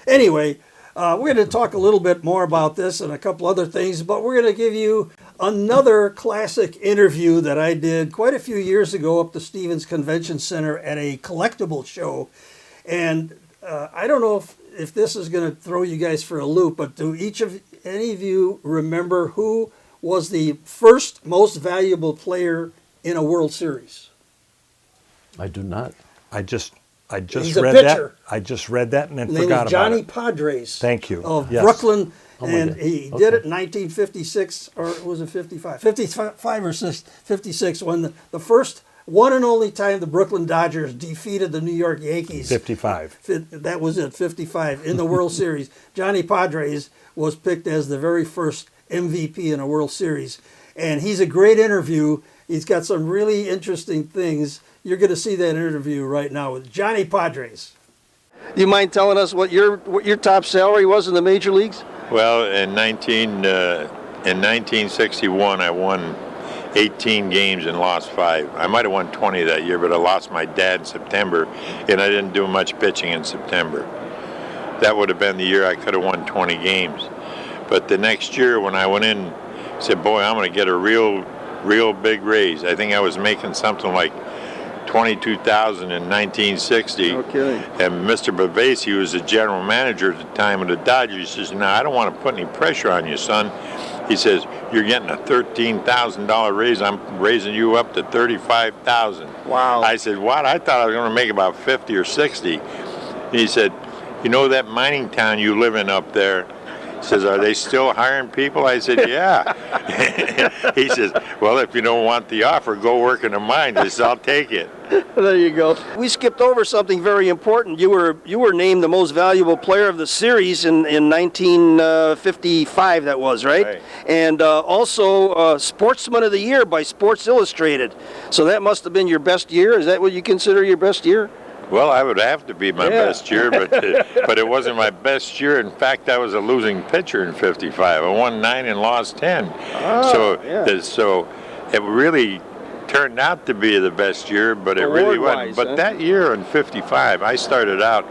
Speaker 6: anyway, we're going to talk a little bit more about this and a couple other things, but we're going to give you another classic interview that I did quite a few years ago up the Stevens Convention Center at a collectible show. And I don't know if this is going to throw you guys for a loop, but do any of you remember who was the first most valuable player in a World Series?
Speaker 7: I do not.
Speaker 4: I just
Speaker 6: He's a
Speaker 4: read
Speaker 6: pitcher.
Speaker 4: that. I just read that and then
Speaker 6: His name
Speaker 4: forgot
Speaker 6: was
Speaker 4: about
Speaker 6: Johnny
Speaker 4: it.
Speaker 6: Padres.
Speaker 4: Thank you.
Speaker 6: Of
Speaker 4: Yes.
Speaker 6: Brooklyn,
Speaker 7: Oh my
Speaker 6: and
Speaker 7: God.
Speaker 6: he
Speaker 7: Okay.
Speaker 6: did it in 1956, or was it 55? 55 or 56, when the first one and only time the Brooklyn Dodgers defeated the New York Yankees.
Speaker 4: 55.
Speaker 6: That was it, 55, in the World Series. Johnny Padres was picked as the very first MVP in a World Series. And he's a great interview. He's got some really interesting things. You're going to see that interview right now with Johnny Padres. Do you mind telling us what your top salary was in the major leagues?
Speaker 10: Well, in 1961, I won 18 games and lost 5. I might have won 20 that year, but I lost my dad in September, and I didn't do much pitching in September. That would have been the year I could have won 20 games. But the next year when I went in, I said, boy, I'm going to get a real big raise. I think I was making something like $22,000 in 1960.
Speaker 6: Okay.
Speaker 10: And Mr. Bavasi, who was the general manager at the time of the Dodgers, he says, "No, I don't want to put any pressure on you, son." He says, "You're getting a $13,000 raise. I'm raising you up to $35,000."
Speaker 6: Wow.
Speaker 10: I said, "What? I thought I was going to make about 50 or 60." He said, "You know that mining town you live in up there?" He says, "Are they still hiring people?" I said, "Yeah." He says, "Well, if you don't want the offer, go work in the mine." I said, "I'll take it."
Speaker 1: There you go. We skipped over something very important. You were named the most valuable player of the series in 1955. That was right.
Speaker 10: Right.
Speaker 1: And also Sportsman of the Year by Sports Illustrated. So that must have been your best year. Is that what you consider your best year?
Speaker 10: Well, I would have to be my best year, but it wasn't my best year. In fact, I was a losing pitcher in '55. I won 9 and lost 10. So it really turned out to be the best year, but it really wasn't. But that year in '55, I started out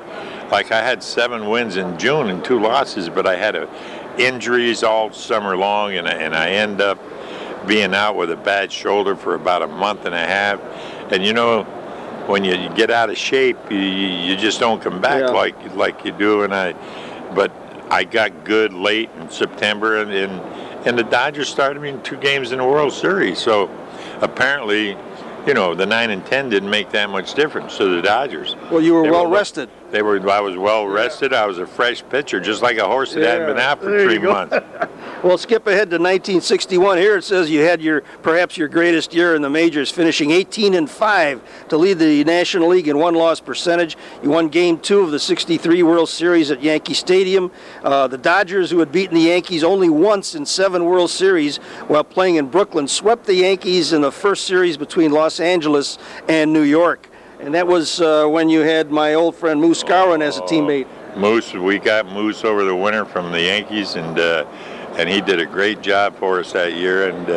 Speaker 10: like I had 7 wins in June and 2 losses, but I had injuries all summer long, and I ended up being out with a bad shoulder for about a month and a half. And you know, when you get out of shape, you just don't come back like you do. But I got good late in September, and the Dodgers started me in 2 games in the World Series. So apparently, you know, the 9 and 10 didn't make that much difference to the Dodgers.
Speaker 1: Well, you were well rested.
Speaker 10: I was well rested. I was a fresh pitcher, just like a horse that hadn't been out for 3 months.
Speaker 1: Well, skip ahead to 1961. Here it says you had perhaps your greatest year in the majors, finishing 18-5 to lead the National League in 1-loss percentage. You won Game 2 of the '63 World Series at Yankee Stadium. The Dodgers, who had beaten the Yankees only once in 7 World Series while playing in Brooklyn, swept the Yankees in the first series between Los Angeles and New York. And that was when you had my old friend Moose Skowron as a teammate.
Speaker 10: Moose, we got Moose over the winter from the Yankees, and he did a great job for us that year. And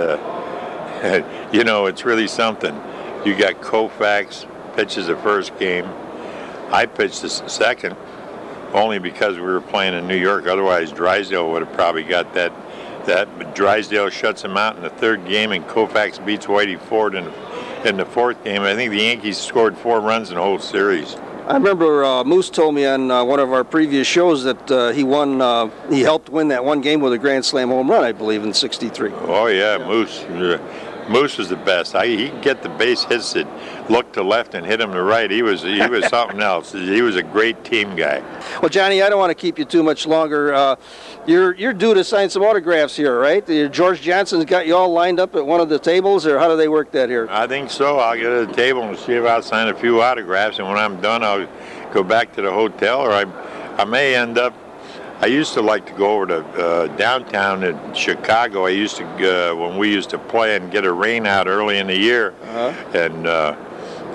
Speaker 10: you know, it's really something. You got Koufax pitches the first game. I pitched the second, only because we were playing in New York. Otherwise, Drysdale would have probably got that. But Drysdale shuts him out in the 3rd game, and Koufax beats Whitey Ford in the 4th game. I think the Yankees scored 4 runs in the whole series.
Speaker 1: I remember Moose told me on one of our previous shows that he helped win that one game with a Grand Slam home run, I believe, in '63.
Speaker 10: Oh yeah, Moose. Moose was the best. He could get the base hits that looked to left and hit him to right. He was something else. He was a great team guy.
Speaker 1: Well, Johnny, I don't want to keep you too much longer. You're due to sign some autographs here, right? George Johnson's got you all lined up at one of the tables, or how do they work that here?
Speaker 10: I think so. I'll get to the table and see if I'll sign a few autographs, and when I'm done, I'll go back to the hotel, or I may end up I used to like to go over to downtown in Chicago. I used to when we used to play and get a rain out early in the year, and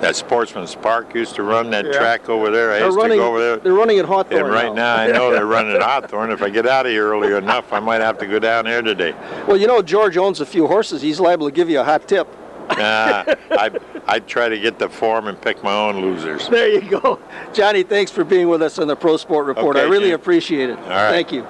Speaker 10: that Sportsman's Park used to run that track over there. I used to go over there.
Speaker 1: They're running at Hawthorne
Speaker 10: And right now I know they're running at Hawthorne. If I get out of here early enough, I might have to go down there today.
Speaker 1: Well, you know, George owns a few horses. He's liable to give you a hot tip.
Speaker 10: I try to get the form and pick my own losers.
Speaker 1: There you go. Johnny, thanks for being with us on the Pro Sport Report.
Speaker 10: Okay,
Speaker 1: I really
Speaker 10: Jim.
Speaker 1: appreciate it.
Speaker 10: All right.
Speaker 1: Thank you.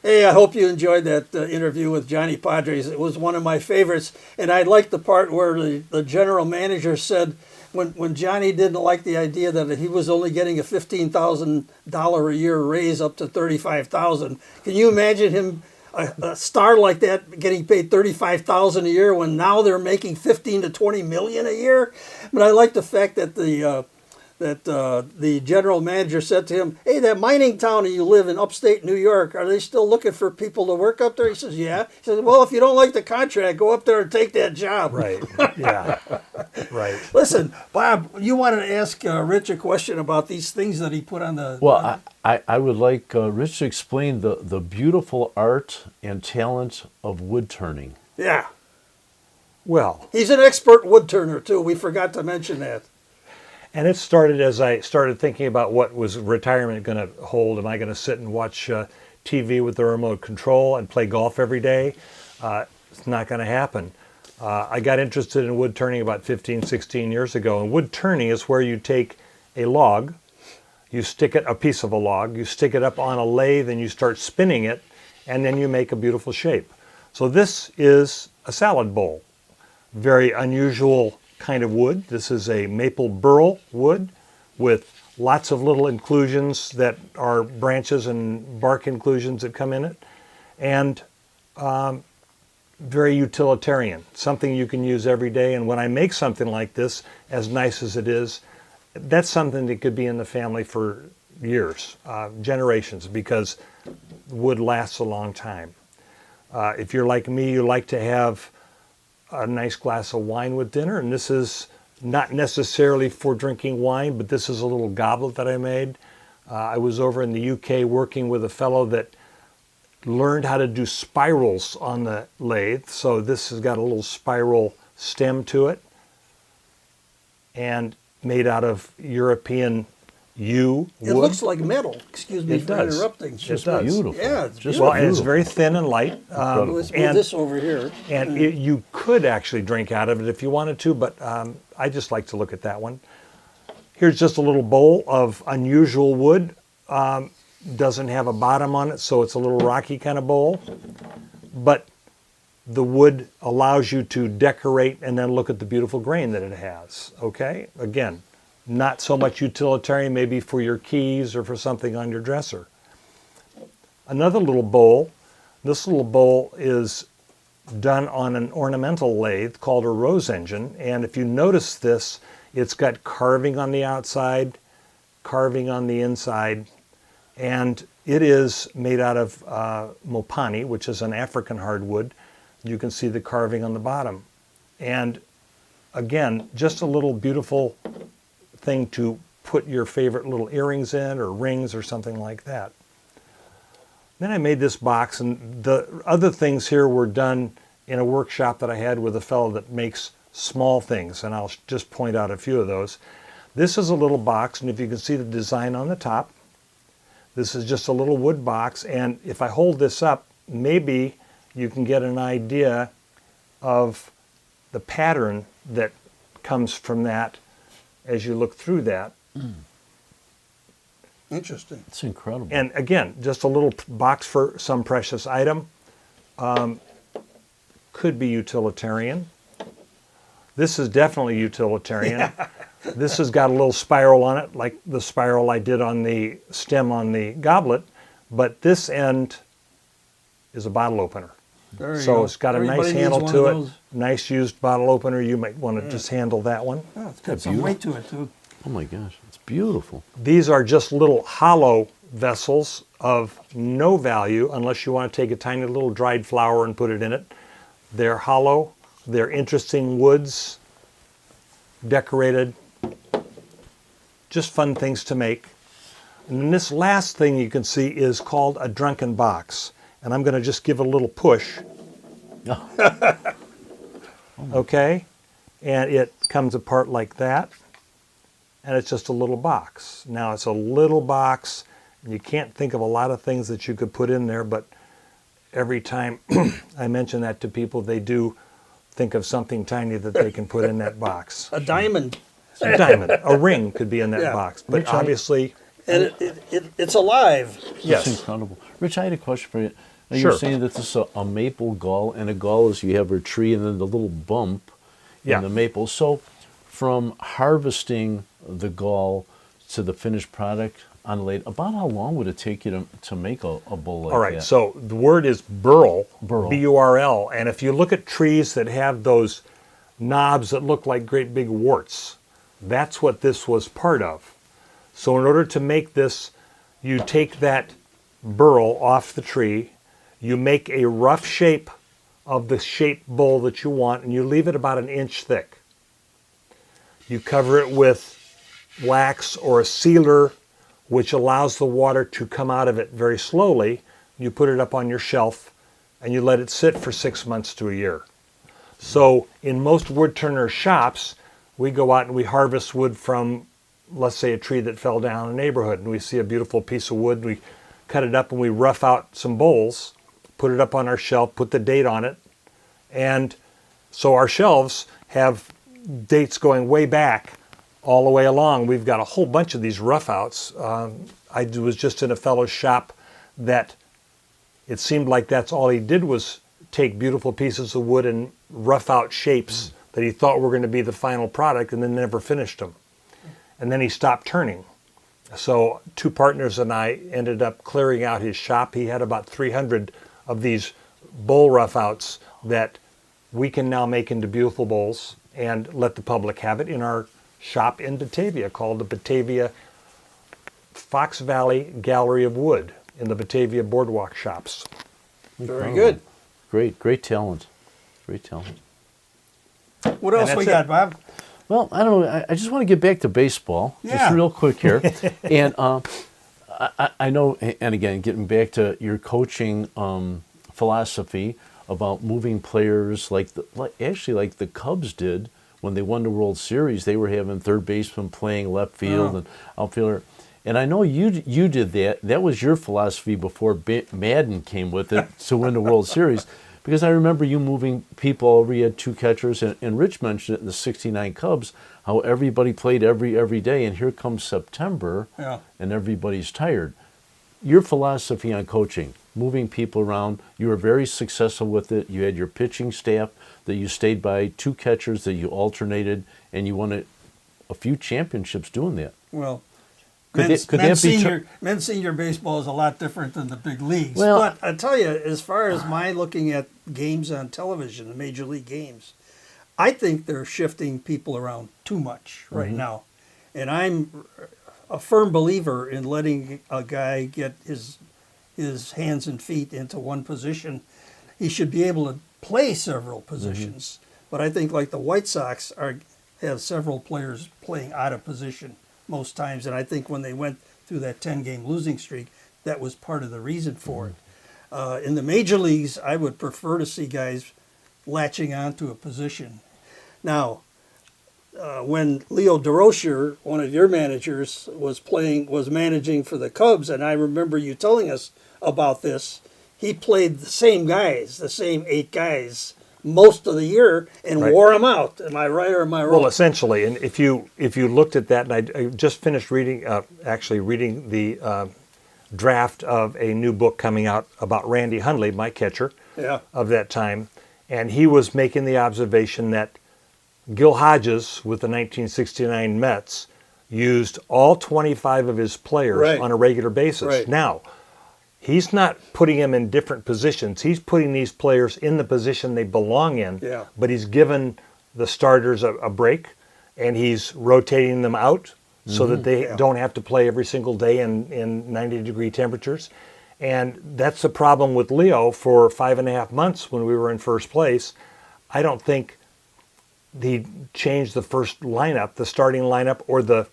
Speaker 6: Hey, I hope you enjoyed that interview with Johnny Padres. It was one of my favorites, and I liked the part where the general manager said when Johnny didn't like the idea that he was only getting a $15,000 a year raise up to $35,000. Can you imagine him, a star like that, getting paid $35,000 a year when now they're making $15 to $20 million a year? But I like the fact that the general manager said to him, "Hey, that mining town you live in upstate New York, are they still looking for people to work up there?" He says, "Yeah." He says, "Well, if you don't like the contract, go up there and take that job."
Speaker 4: Right. Yeah. Right.
Speaker 6: Listen, Bob, you wanted to ask Rich a question about these things that he put on the...
Speaker 7: Well, I would like Rich to explain the beautiful art and talent of wood turning.
Speaker 6: Yeah.
Speaker 4: Well,
Speaker 6: He's an expert wood turner, too. We forgot to mention that.
Speaker 4: and it started as I started thinking about what was retirement going to hold. Am I going to sit and watch TV with the remote control and play golf every day? It's not going to happen. I got interested in wood turning about 15, 16 years ago. And wood turning is where you take a log, you stick it, a piece of a log, you stick it up on a lathe and you start spinning it, and then you make a beautiful shape. So this is a salad bowl. Very unusual kind of wood. This is a maple burl wood with lots of little inclusions that are branches and bark inclusions that come in it. And very utilitarian, something you can use every day. And when I make something like this, as nice as it is, that's something that could be in the family for years, generations, because wood lasts a long time. If you're like me, you like to have a nice glass of wine with dinner, and this is not necessarily for drinking wine, but this is a little goblet that I made. I was over in the UK working with a fellow that learned how to do spirals on the lathe, so this has got a little spiral stem to it, and made out of European yew wood.
Speaker 6: It looks like metal. Excuse me
Speaker 4: It
Speaker 6: for
Speaker 4: does.
Speaker 6: interrupting.
Speaker 4: It does.
Speaker 7: Beautiful.
Speaker 6: Yeah, it's
Speaker 7: Just
Speaker 6: beautiful.
Speaker 4: Well, and it's very thin and light.
Speaker 6: Let's move this over here.
Speaker 4: And you could actually drink out of it if you wanted to, but I just like to look at that one. Here's just a little bowl of unusual wood. Doesn't have a bottom on it, so it's a little rocky kind of bowl. But the wood allows you to decorate and then look at the beautiful grain that it has. Okay? Again, not so much utilitarian, maybe for your keys or for something on your dresser. Another little bowl. This little bowl is done on an ornamental lathe called a rose engine. And if you notice this, it's got carving on the outside, carving on the inside, and it is made out of mopani, which is an African hardwood. You can see the carving on the bottom. And again, just a little beautiful thing to put your favorite little earrings in or rings or something like that. Then I made this box, and the other things here were done in a workshop that I had with a fellow that makes small things, and I'll just point out a few of those. This is a little box, and if you can see the design on the top, this is just a little wood box, and if I hold this up, maybe you can get an idea of the pattern that comes from that as you look through that.
Speaker 6: Interesting.
Speaker 7: It's incredible.
Speaker 4: And again, just a little box for some precious item. Could be utilitarian. This is definitely utilitarian. This has got a little spiral on it, like the spiral I did on the stem on the goblet, but this end is a bottle opener.
Speaker 6: There you
Speaker 4: So
Speaker 6: go.
Speaker 4: it's got a
Speaker 6: Everybody
Speaker 4: nice
Speaker 6: needs
Speaker 4: handle
Speaker 6: one
Speaker 4: to
Speaker 6: of
Speaker 4: it.
Speaker 6: those.
Speaker 4: Nice used bottle opener. You might want to just handle that one.
Speaker 6: Oh, it's got some weight to it, too.
Speaker 7: Oh my gosh, it's beautiful.
Speaker 4: These are just little hollow vessels of no value unless you want to take a tiny little dried flower and put it in it. They're hollow. They're interesting woods, decorated, just fun things to make. And then this last thing you can see is called a drunken box. And I'm going to just give it a little push. Okay? And it comes apart like that. And it's just a little box. Now it's a little box, and you can't think of a lot of things that you could put in there, but every time I mention that to people, they do think of something tiny that they can put in that box.
Speaker 6: A diamond.
Speaker 4: A diamond. A ring could be in that
Speaker 6: Yeah.
Speaker 4: box. But obviously,
Speaker 6: And it's alive.
Speaker 4: yes.
Speaker 7: That's incredible. Rich, I had a question for you. Now,
Speaker 4: Sure.
Speaker 7: You're saying that this is a maple gull, and a gull is you have a tree and then the little bump
Speaker 4: Yeah.
Speaker 7: in the maple. So from harvesting the gall to the finished product on late, about how long would it take you to make a bowl like that?
Speaker 4: All right, so the word is burl,
Speaker 7: Burl.
Speaker 4: B-U-R-L. And if you look at trees that have those knobs that look like great big warts, that's what this was part of. So in order to make this, you take that burl off the tree, you make a rough shape of the shaped bowl that you want, and you leave it about 1 inch thick. You cover it with wax or a sealer, which allows the water to come out of it very slowly. You put it up on your shelf, and you let it sit for 6 months to a year. So in most wood turner shops, we go out and we harvest wood from, let's say, a tree that fell down in a neighborhood, and we see a beautiful piece of wood, and we cut it up and we rough out some bowls, put it up on our shelf, put the date on it, and so our shelves have dates going way back all the way along. We've got a whole bunch of these rough outs. I was just in a fellow's shop that it seemed like that's all he did was take beautiful pieces of wood and rough out shapes that he thought were going to be the final product, and then never finished them. And then he stopped turning. So 2 partners and I ended up clearing out his shop. He had about 300 of these bowl rough outs that we can now make into beautiful bowls and let the public have it in our shop in Batavia called the Batavia Fox Valley Gallery of Wood in the Batavia Boardwalk shops.
Speaker 6: Very good.
Speaker 7: Great talent. Great talent.
Speaker 6: What else
Speaker 4: that's
Speaker 6: we
Speaker 4: it.
Speaker 6: got, Bob?
Speaker 7: Well, I don't know. I just want to get back to baseball,
Speaker 6: Yeah.
Speaker 7: just real quick here. And I know, and again, getting back to your coaching philosophy about moving players like the Cubs did when they won the World Series. They were having third baseman playing left field and outfielder. And I know you did that. That was your philosophy before Madden came with it to win the World Series. Because I remember you moving people over. You had 2 catchers, and Rich mentioned it in the '69 Cubs, how everybody played every day, and here comes September, and everybody's tired. Your philosophy on coaching, moving people around, you were very successful with it. You had your pitching staff that you stayed by, 2 catchers that you alternated, and you won a few championships doing that.
Speaker 6: Well,
Speaker 7: Could that be
Speaker 6: men's senior baseball is a lot different than the big leagues.
Speaker 7: Well-
Speaker 6: but I tell you, as far as my looking at games on television, the major league games, I think they're shifting people around too much right now. And I'm a firm believer in letting a guy get his hands and feet into one position. He should be able to play several positions. But I think like the White Sox have several players playing out of position most times, and I think when they went through that 10-game losing streak, that was part of the reason for it. In the major leagues, I would prefer to see guys latching onto a position. Now, when Leo Durocher, one of your managers, was managing for the Cubs, and I remember you telling us about this, he played the same guys, the same 8 guys, most of the year and wore them out. Am I right or am I wrong?
Speaker 4: Well, essentially, and if you looked at that, and I just finished reading the draft of a new book coming out about Randy Hundley, my catcher of that time, and he was making the observation that Gil Hodges with the 1969 Mets used all 25 of his players on a regular basis. Now, he's not putting them in different positions. He's putting these players in the position they belong in, but he's given the starters a break, and he's rotating them out so that they don't have to play every single day in 90-degree temperatures. And that's the problem with Leo for 5.5 months when we were in first place. I don't think he changed the first lineup, the starting lineup, or the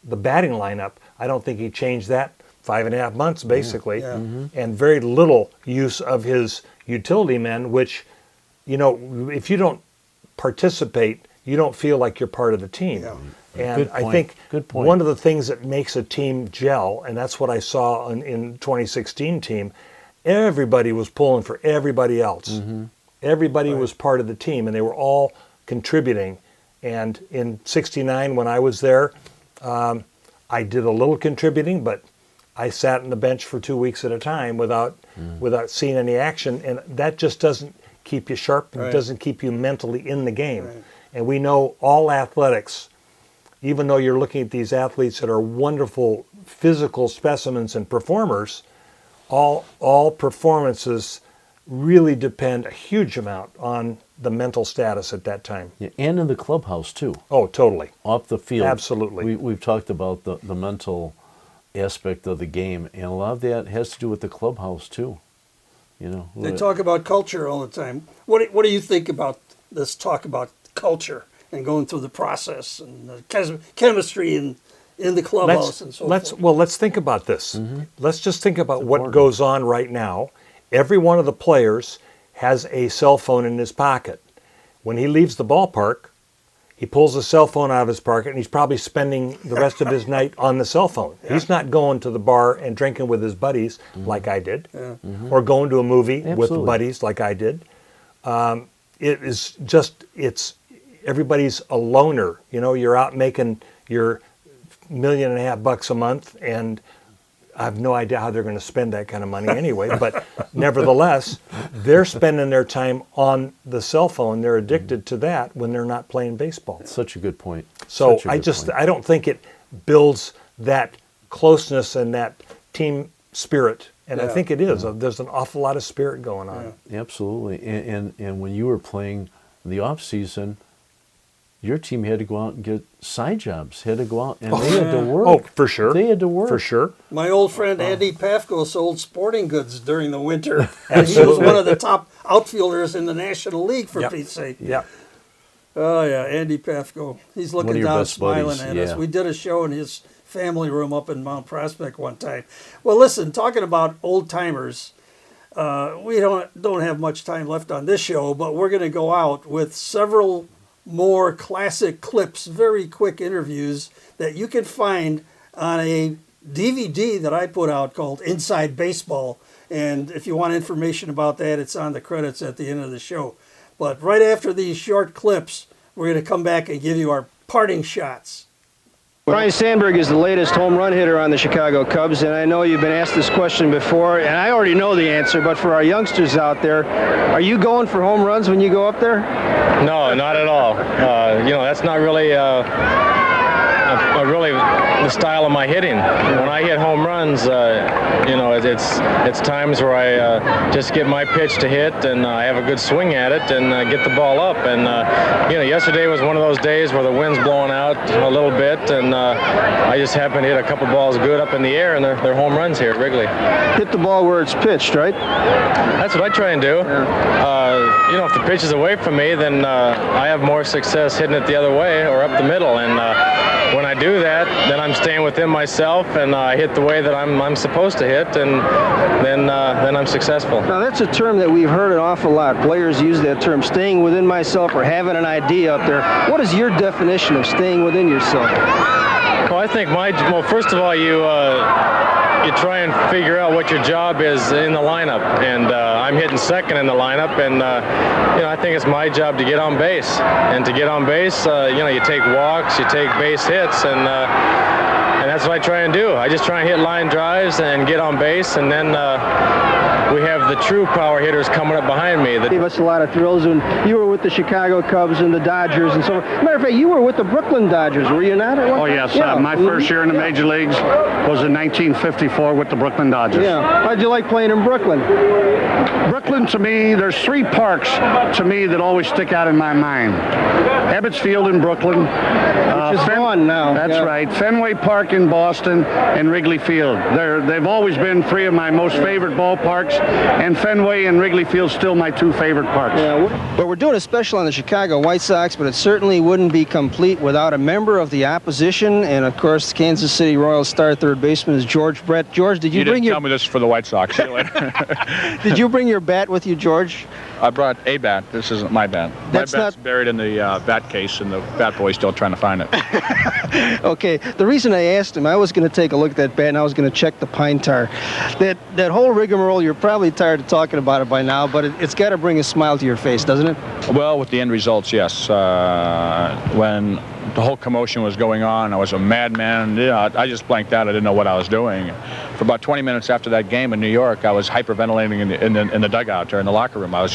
Speaker 4: batting lineup, I don't think he changed that 5.5 months basically, and very little use of his utility men, which, you know, if you don't participate, you don't feel like you're part of the team.
Speaker 6: Yeah.
Speaker 4: And
Speaker 7: Good
Speaker 4: I
Speaker 7: point.
Speaker 4: think
Speaker 7: Good point.
Speaker 4: one of the things that makes a team gel, and that's what I saw in 2016 team, everybody was pulling for everybody else. Everybody was part of the team, and they were all contributing. And in '69, when I was there, I did a little contributing, but I sat on the bench for 2 weeks at a time without seeing any action, and that just doesn't keep you sharp. It doesn't keep you mentally in the game. And we know all athletics, even though you're looking at these athletes that are wonderful physical specimens and performers, all performances really depend a huge amount on the mental status at that time.
Speaker 7: Yeah, and in the clubhouse too.
Speaker 4: Oh, totally.
Speaker 7: Off the field.
Speaker 4: Absolutely.
Speaker 7: We've talked about the mental aspect of the game, and a lot of that has to do with the clubhouse too. You know,
Speaker 6: They talk about culture all the time. What do you think about this talk about culture and going through the process and the chemistry in the clubhouse and so forth?
Speaker 4: Let's think about this. Let's just think about what goes on right now. Every one of the players has a cell phone in his pocket. When he leaves the ballpark, he pulls a cell phone out of his pocket, and he's probably spending the rest of his night on the cell phone. Yeah. He's not going to the bar and drinking with his buddies like I did, or going to a movie with buddies like I did. It is just, everybody's a loner. You know, you're out making your $1.5 million a month, and I have no idea how they're going to spend that kind of money anyway, but nevertheless, they're spending their time on the cell phone. They're addicted to that when they're not playing baseball.
Speaker 7: Such a good point.
Speaker 4: So I don't think it builds that closeness and that team spirit. And I think it is. There's an awful lot of spirit going on.
Speaker 7: Absolutely. And when you were playing the off season, your team had to go out and get side jobs, had to go out and they had to work.
Speaker 4: Oh, for sure.
Speaker 7: They had to work.
Speaker 4: For sure.
Speaker 6: My old friend Andy Pafko sold sporting goods during the winter. And he was one of the top outfielders in the National League, for Pete's sake.
Speaker 4: Yeah.
Speaker 6: Oh, yeah, Andy Pafko. He's looking down, smiling at us. We did a show in his family room up in Mount Prospect one time. Well, listen, talking about old timers, we don't have much time left on this show, but we're going to go out with several more classic clips, very quick interviews that you can find on a DVD that I put out called Inside Baseball. And if you want information about that, it's on the credits at the end of the show. But right after these short clips, we're going to come back and give you our parting shots.
Speaker 11: Ryne Sandberg is the latest home run hitter on the Chicago Cubs, and I know you've been asked this question before, and I already know the answer, but for our youngsters out there, are you going for home runs when you go up there?
Speaker 12: No, not at all. That's not really really the style of my hitting. When I hit home runs, it's times where I just get my pitch to hit, and I have a good swing at it, and get the ball up. And yesterday was one of those days where the wind's blowing out a little bit, and I just happened to hit a couple balls good up in the air, and they're home runs here at Wrigley.
Speaker 11: Hit the ball where it's pitched, right?
Speaker 12: That's what I try and do. If the pitch is away from me, then I have more success hitting it the other way or up the middle. And when I do that, then I'm staying within myself, and I hit the way that I'm supposed to hit, and then I'm successful.
Speaker 11: Now that's a term that we've heard an awful lot. Players use that term, staying within myself or having an idea up there. What is your definition of staying within yourself?
Speaker 12: Well, I think first of all, you try and figure out what your job is in the lineup, and I'm hitting second in the lineup, and I think it's my job to get on base. And to get on base, you take walks, you take base hits, and that's what I try and do. I just try and hit line drives and get on base, and then we have the true power hitters coming up behind me.
Speaker 11: Gave us a lot of thrills when you were with the Chicago Cubs and the Dodgers and so on. Matter of fact, you were with the Brooklyn Dodgers, were you not?
Speaker 13: Oh, yes. Yeah. My first year in the major leagues was in 1954 with the Brooklyn Dodgers.
Speaker 11: Yeah. How'd you like playing in Brooklyn?
Speaker 13: Brooklyn, to me, there's three parks to me that always stick out in my mind. Ebbets Field in Brooklyn.
Speaker 11: Which is gone now.
Speaker 13: That's right. Fenway Park in Boston and Wrigley Field. They've always been three of my most favorite ballparks. and Fenway and Wrigley Field still my two favorite parks.
Speaker 1: Yeah, but we're doing a special on the Chicago White Sox, but it certainly wouldn't be complete without a member of the opposition, and of course, Kansas City Royals star third baseman is George Brett. George, did you bring
Speaker 8: didn't tell me this for the White Sox. See you later.
Speaker 1: Did you bring your bat with you, George?
Speaker 8: I brought a bat. This isn't my bat.
Speaker 1: That's
Speaker 8: my bat's
Speaker 1: not
Speaker 8: buried in the bat case, and the bat boy's still trying to find it.
Speaker 1: Okay, the reason I asked him, I was going to take a look at that bat and I was going to check the pine tar. That whole rigmarole, you're probably tired of talking about it by now, but it's got to bring a smile to your face, doesn't it?
Speaker 8: Well, with the end results, yes. When the whole commotion was going on, I was a madman. Yeah, I just blanked out. I didn't know what I was doing. For about 20 minutes after that game in New York, I was hyperventilating in the dugout or in the locker room. I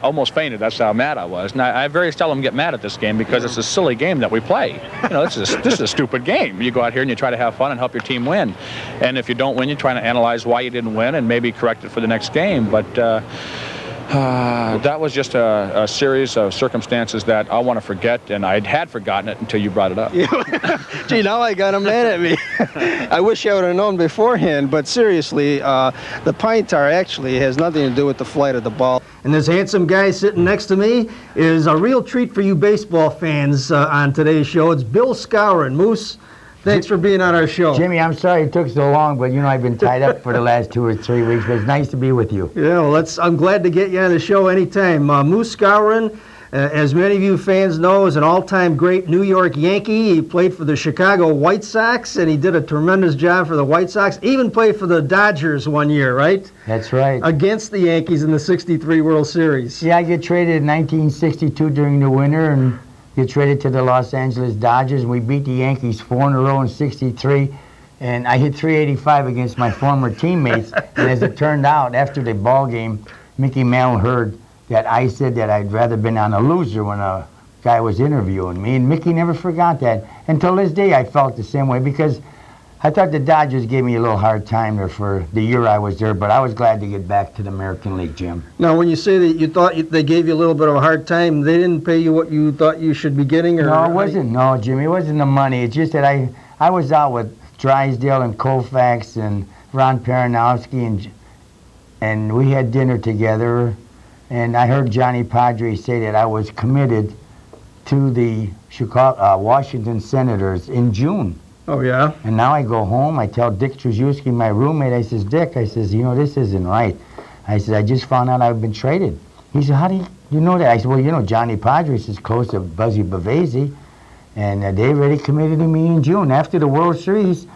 Speaker 8: almost fainted. That's how mad I was. And I very seldom get mad at this game because it's a silly game that we play. You know, this is a stupid game. You go out here and you try to have fun and help your team win. And if you don't win, you're trying to analyze why you didn't win and maybe correct it for the next game. But that was just a series of circumstances that I want to forget, and I had forgotten it until you brought it up.
Speaker 1: Gee, now I got him mad at me. I wish I would have known beforehand, but seriously, the pine tar actually has nothing to do with the flight of the ball. And this handsome guy sitting next to me is a real treat for you baseball fans on today's show. It's Bill Skowron. Moose, thanks for being on our show.
Speaker 14: Jimmy, I'm sorry it took so long, but you know I've been tied up for the last 2 or 3 weeks, but it's nice to be with you.
Speaker 1: Yeah, well, I'm glad to get you on the show anytime. Moose Skowron, as many of you fans know, is an all-time great New York Yankee. He played for the Chicago White Sox, and he did a tremendous job for the White Sox. Even played for the Dodgers one year, right?
Speaker 14: That's right.
Speaker 1: Against the Yankees in the '63 World Series.
Speaker 14: Yeah, I get traded in 1962 during the winter, and get traded to the Los Angeles Dodgers. We beat the Yankees 4 in a row in '63, and I hit .385 against my former teammates. And as it turned out, after the ball game, Mickey Mantle heard that I said that I'd rather been on a loser when a guy was interviewing me, and Mickey never forgot that. Until this day, I felt the same way because I thought the Dodgers gave me a little hard time there for the year I was there, but I was glad to get back to the American League, Jim.
Speaker 1: Now, when you say that you thought they gave you a little bit of a hard time, they didn't pay you what you thought you should be getting? Or
Speaker 14: no, it wasn't. No, Jimmy, it wasn't the money. It's just that I was out with Drysdale and Koufax and Ron Peranowski, and we had dinner together, and I heard Johnny Padre say that I was committed to the Washington Senators in June.
Speaker 1: Oh, yeah?
Speaker 14: And now I go home, I tell Dick Trujewski, my roommate, I says, Dick, I says, you know, this isn't right. I said, I just found out I've been traded. He said, how do you know that? I said, well, you know, Johnny Padres is close to Buzzy Bavasi, and they already committed to me in June. After the World Series,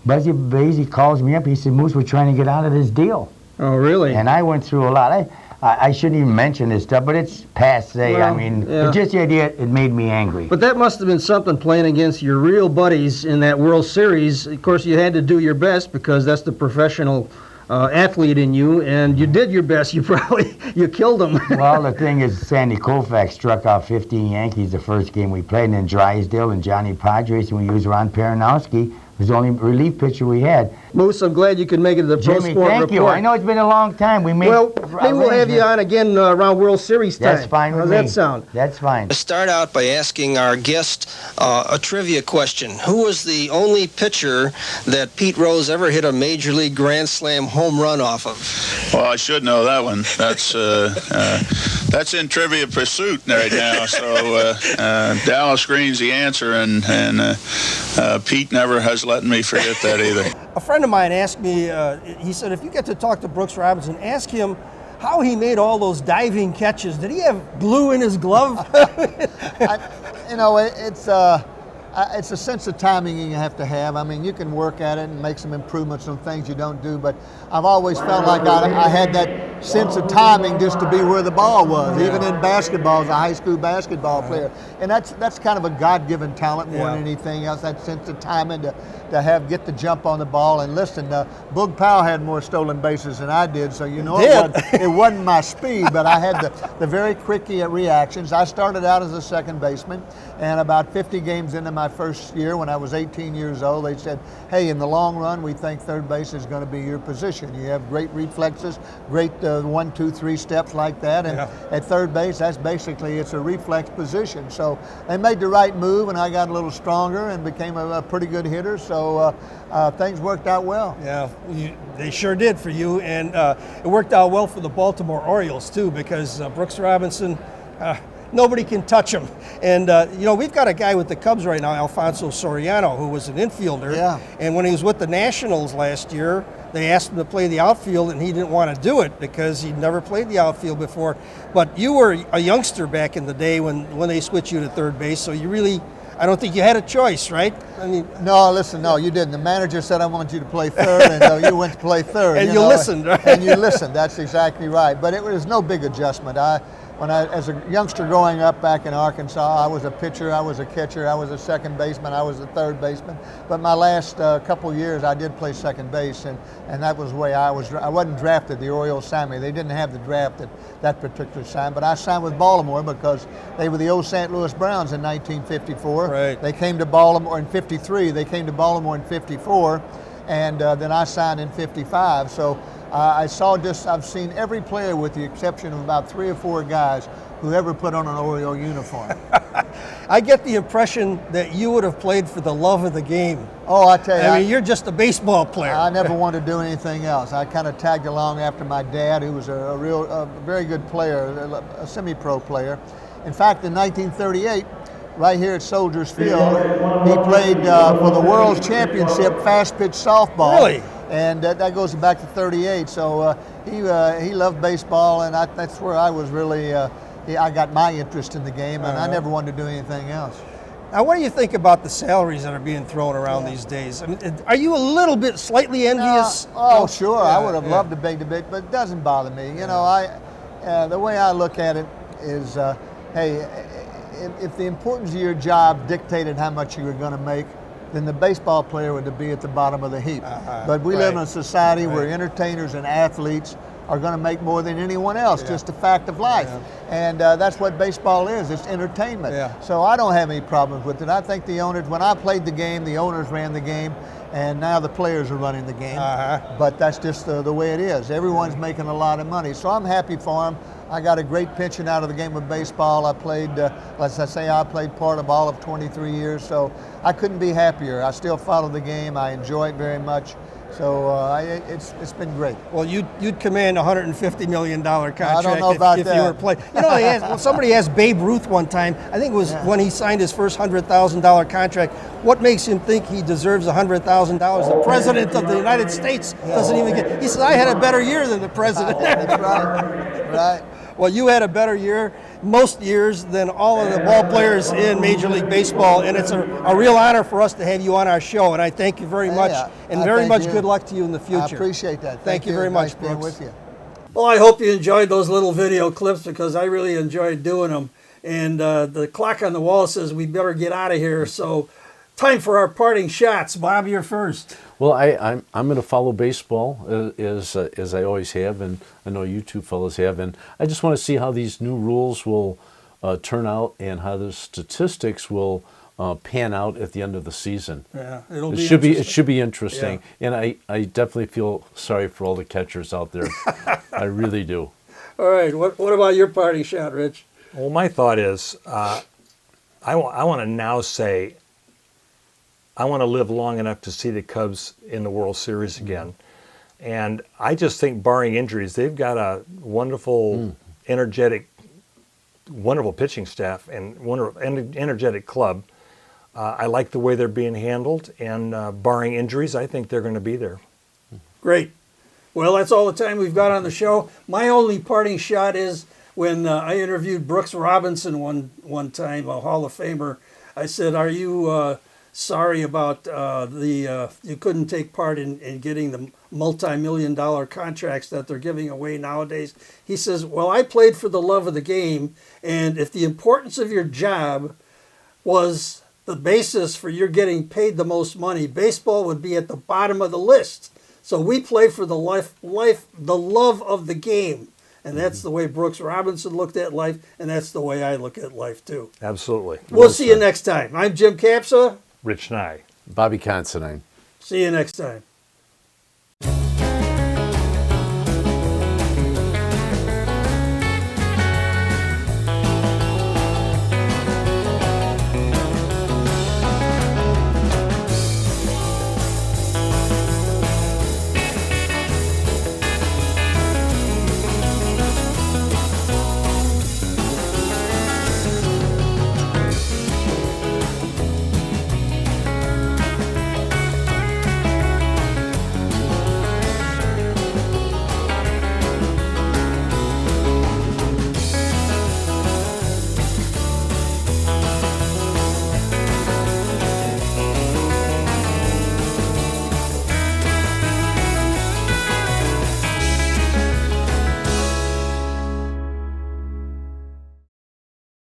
Speaker 14: Buzzy Bavasi calls me up. He said, Moose, we're trying to get out of this deal.
Speaker 1: Oh, really?
Speaker 14: And I went through a lot. I shouldn't even mention this stuff, but it's passe.
Speaker 1: Well,
Speaker 14: I mean,
Speaker 1: yeah.
Speaker 14: just the idea, it made me angry.
Speaker 1: But that must have been something playing against your real buddies in that World Series. Of course, you had to do your best because that's the professional athlete in you, and you did your best. You killed them.
Speaker 14: Well, the thing is, Sandy Koufax struck out 15 Yankees the first game we played, and then Drysdale and Johnny Padres, and we used Ron Peranowski. Was the only relief pitcher we had.
Speaker 1: Moose, I'm glad you could make it to the Pro
Speaker 14: Jimmy,
Speaker 1: Sport
Speaker 14: thank
Speaker 1: Report.
Speaker 14: you. I know it's been a long time. We made
Speaker 1: well, maybe we'll have you on again around World Series time.
Speaker 14: That's fine with
Speaker 1: How's
Speaker 14: me.
Speaker 1: that sound?
Speaker 14: That's fine.
Speaker 1: Let's start out by asking our guest a trivia question. Who was the only pitcher that Pete Rose ever hit a Major League Grand Slam home run off of?
Speaker 15: Well, I should know that one. That's in Trivia Pursuit right now. So Dallas Green's the answer, and Pete never has let me forget that either.
Speaker 6: A friend of mine asked me, he said, if you get to talk to Brooks Robinson, ask him how he made all those diving catches. Did he have glue in his glove?
Speaker 16: It's a sense of timing you have to have. I mean, you can work at it and make some improvements on things you don't do, but I've always felt like I had that sense of timing just to be where the ball was, even in basketball as a high school basketball player. And that's kind of a God-given talent more than anything else, that sense of timing to get the jump on the ball. And listen, Boog Powell had more stolen bases than I did, so you know it wasn't my speed, but I had the very quick reactions. I started out as a second baseman, and about 50 games into my my first year when I was 18 years old. They said, hey, in the long run, we think third base is going to be your position. You have great reflexes, great 1, 2, 3 steps like that. And at third base, that's basically, it's a reflex position. So they made the right move, and I got a little stronger and became a pretty good hitter. So things worked out well.
Speaker 6: Yeah, they sure did for you. And it worked out well for the Baltimore Orioles, too, because Brooks Robinson, nobody can touch him. And, we've got a guy with the Cubs right now, Alfonso Soriano, who was an infielder. Yeah. And when he was with the Nationals last year, they asked him to play the outfield, and he didn't want to do it because he'd never played the outfield before. But you were a youngster back in the day when they switched you to third base, so you really, I don't think you had a choice, right? I mean,
Speaker 16: no, you didn't. The manager said, I want you to play third, and you went to play third.
Speaker 6: And you listened, right?
Speaker 16: And you listened, that's exactly right. But it was no big adjustment. As a youngster growing up back in Arkansas, I was a pitcher, I was a catcher, I was a second baseman, I was a third baseman. But my last couple years, I did play second base, and that was the way I was. I wasn't drafted. The Orioles signed me. They didn't have the draft at that particular time, but I signed with Baltimore because they were the old St. Louis Browns in 1954.
Speaker 6: Right.
Speaker 16: They came to Baltimore in 53. They came to Baltimore in 54, and then I signed in 55. So I've seen every player with the exception of about 3 or 4 guys who ever put on an Oriole uniform.
Speaker 6: I get the impression that you would have played for the love of the game.
Speaker 16: Oh, I tell you.
Speaker 6: I mean, you're just a baseball player.
Speaker 16: I never wanted to do anything else. I kind of tagged along after my dad, who was a very good player, a semi-pro player. In fact, in 1938, right here at Soldiers Field, he played for the World Championship fast pitch softball.
Speaker 6: Really?
Speaker 16: And that goes back to 38. So he loved baseball, and that's where I was really, I got my interest in the game, and I never wanted to do anything else.
Speaker 6: Now, what do you think about the salaries that are being thrown around these days? I mean, are you a little bit slightly envious?
Speaker 16: Sure. I would have loved to be the big, but it doesn't bother me. You know, the way I look at it is, hey, if the importance of your job dictated how much you were going to make, then the baseball player would be at the bottom of the heap. But we live in a society where entertainers and athletes are going to make more than anyone else, just a fact of life. And that's what baseball is, it's entertainment. So I don't have any problems with it. I think the owners, when I played the game, the owners ran the game, and now the players are running the game. But that's just the way it is. Everyone's making a lot of money. So I'm happy for them. I got a great pension out of the game of baseball. I played, as I say, I played part of all of 23 years, so I couldn't be happier. I still follow the game. I enjoy it very much. So it's been great.
Speaker 6: Well, you'd command a $150 million contract
Speaker 16: I don't know about
Speaker 6: if
Speaker 16: that.
Speaker 6: you were playing. You know, somebody asked Babe Ruth one time, I think it was when he signed his first $100,000 contract, what makes him think he deserves $100,000? The President of the United States doesn't even get. He says, I had a better year than the President.
Speaker 16: That's right. Right.
Speaker 6: Well, you had a better year most years than all of the ball players in Major League Baseball, and it's a real honor for us to have you on our show, and I thank you very much, and very much good luck to you in the future.
Speaker 16: I appreciate that.
Speaker 6: Thank you very much,
Speaker 16: being
Speaker 6: Brooks.
Speaker 16: with you.
Speaker 6: Well, I hope you enjoyed those little video clips because I really enjoyed doing them, and the clock on the wall says we better get out of here, so time for our parting shots. Bob, you're first.
Speaker 7: Well, I'm going to follow baseball as I always have, and I know you two fellas have, and I just want to see how these new rules will turn out and how the statistics will pan out at the end of the season.
Speaker 6: Yeah,
Speaker 7: it should be interesting, and I definitely feel sorry for all the catchers out there. I really do.
Speaker 6: All right, what about your parting shot, Rich?
Speaker 4: Well, my thought is, I want to now say, I want to live long enough to see the Cubs in the World Series again. And I just think, barring injuries, they've got a wonderful, energetic, wonderful pitching staff and wonderful, energetic club. I like the way they're being handled, and barring injuries, I think they're going to be there.
Speaker 6: Great. Well, that's all the time we've got on the show. My only parting shot is when I interviewed Brooks Robinson one time, a Hall of Famer. I said, are you sorry about you couldn't take part in getting the multi-million-dollar contracts that they're giving away nowadays? He says, well, I played for the love of the game, and if the importance of your job was the basis for your getting paid the most money, baseball would be at the bottom of the list. So we play for the love of the game. And that's the way Brooks Robinson looked at life, and that's the way I look at life, too.
Speaker 4: Absolutely.
Speaker 6: We'll see you next time. I'm Jim Capsa.
Speaker 4: Rich Nye.
Speaker 7: Bobby Considine.
Speaker 6: See you next time.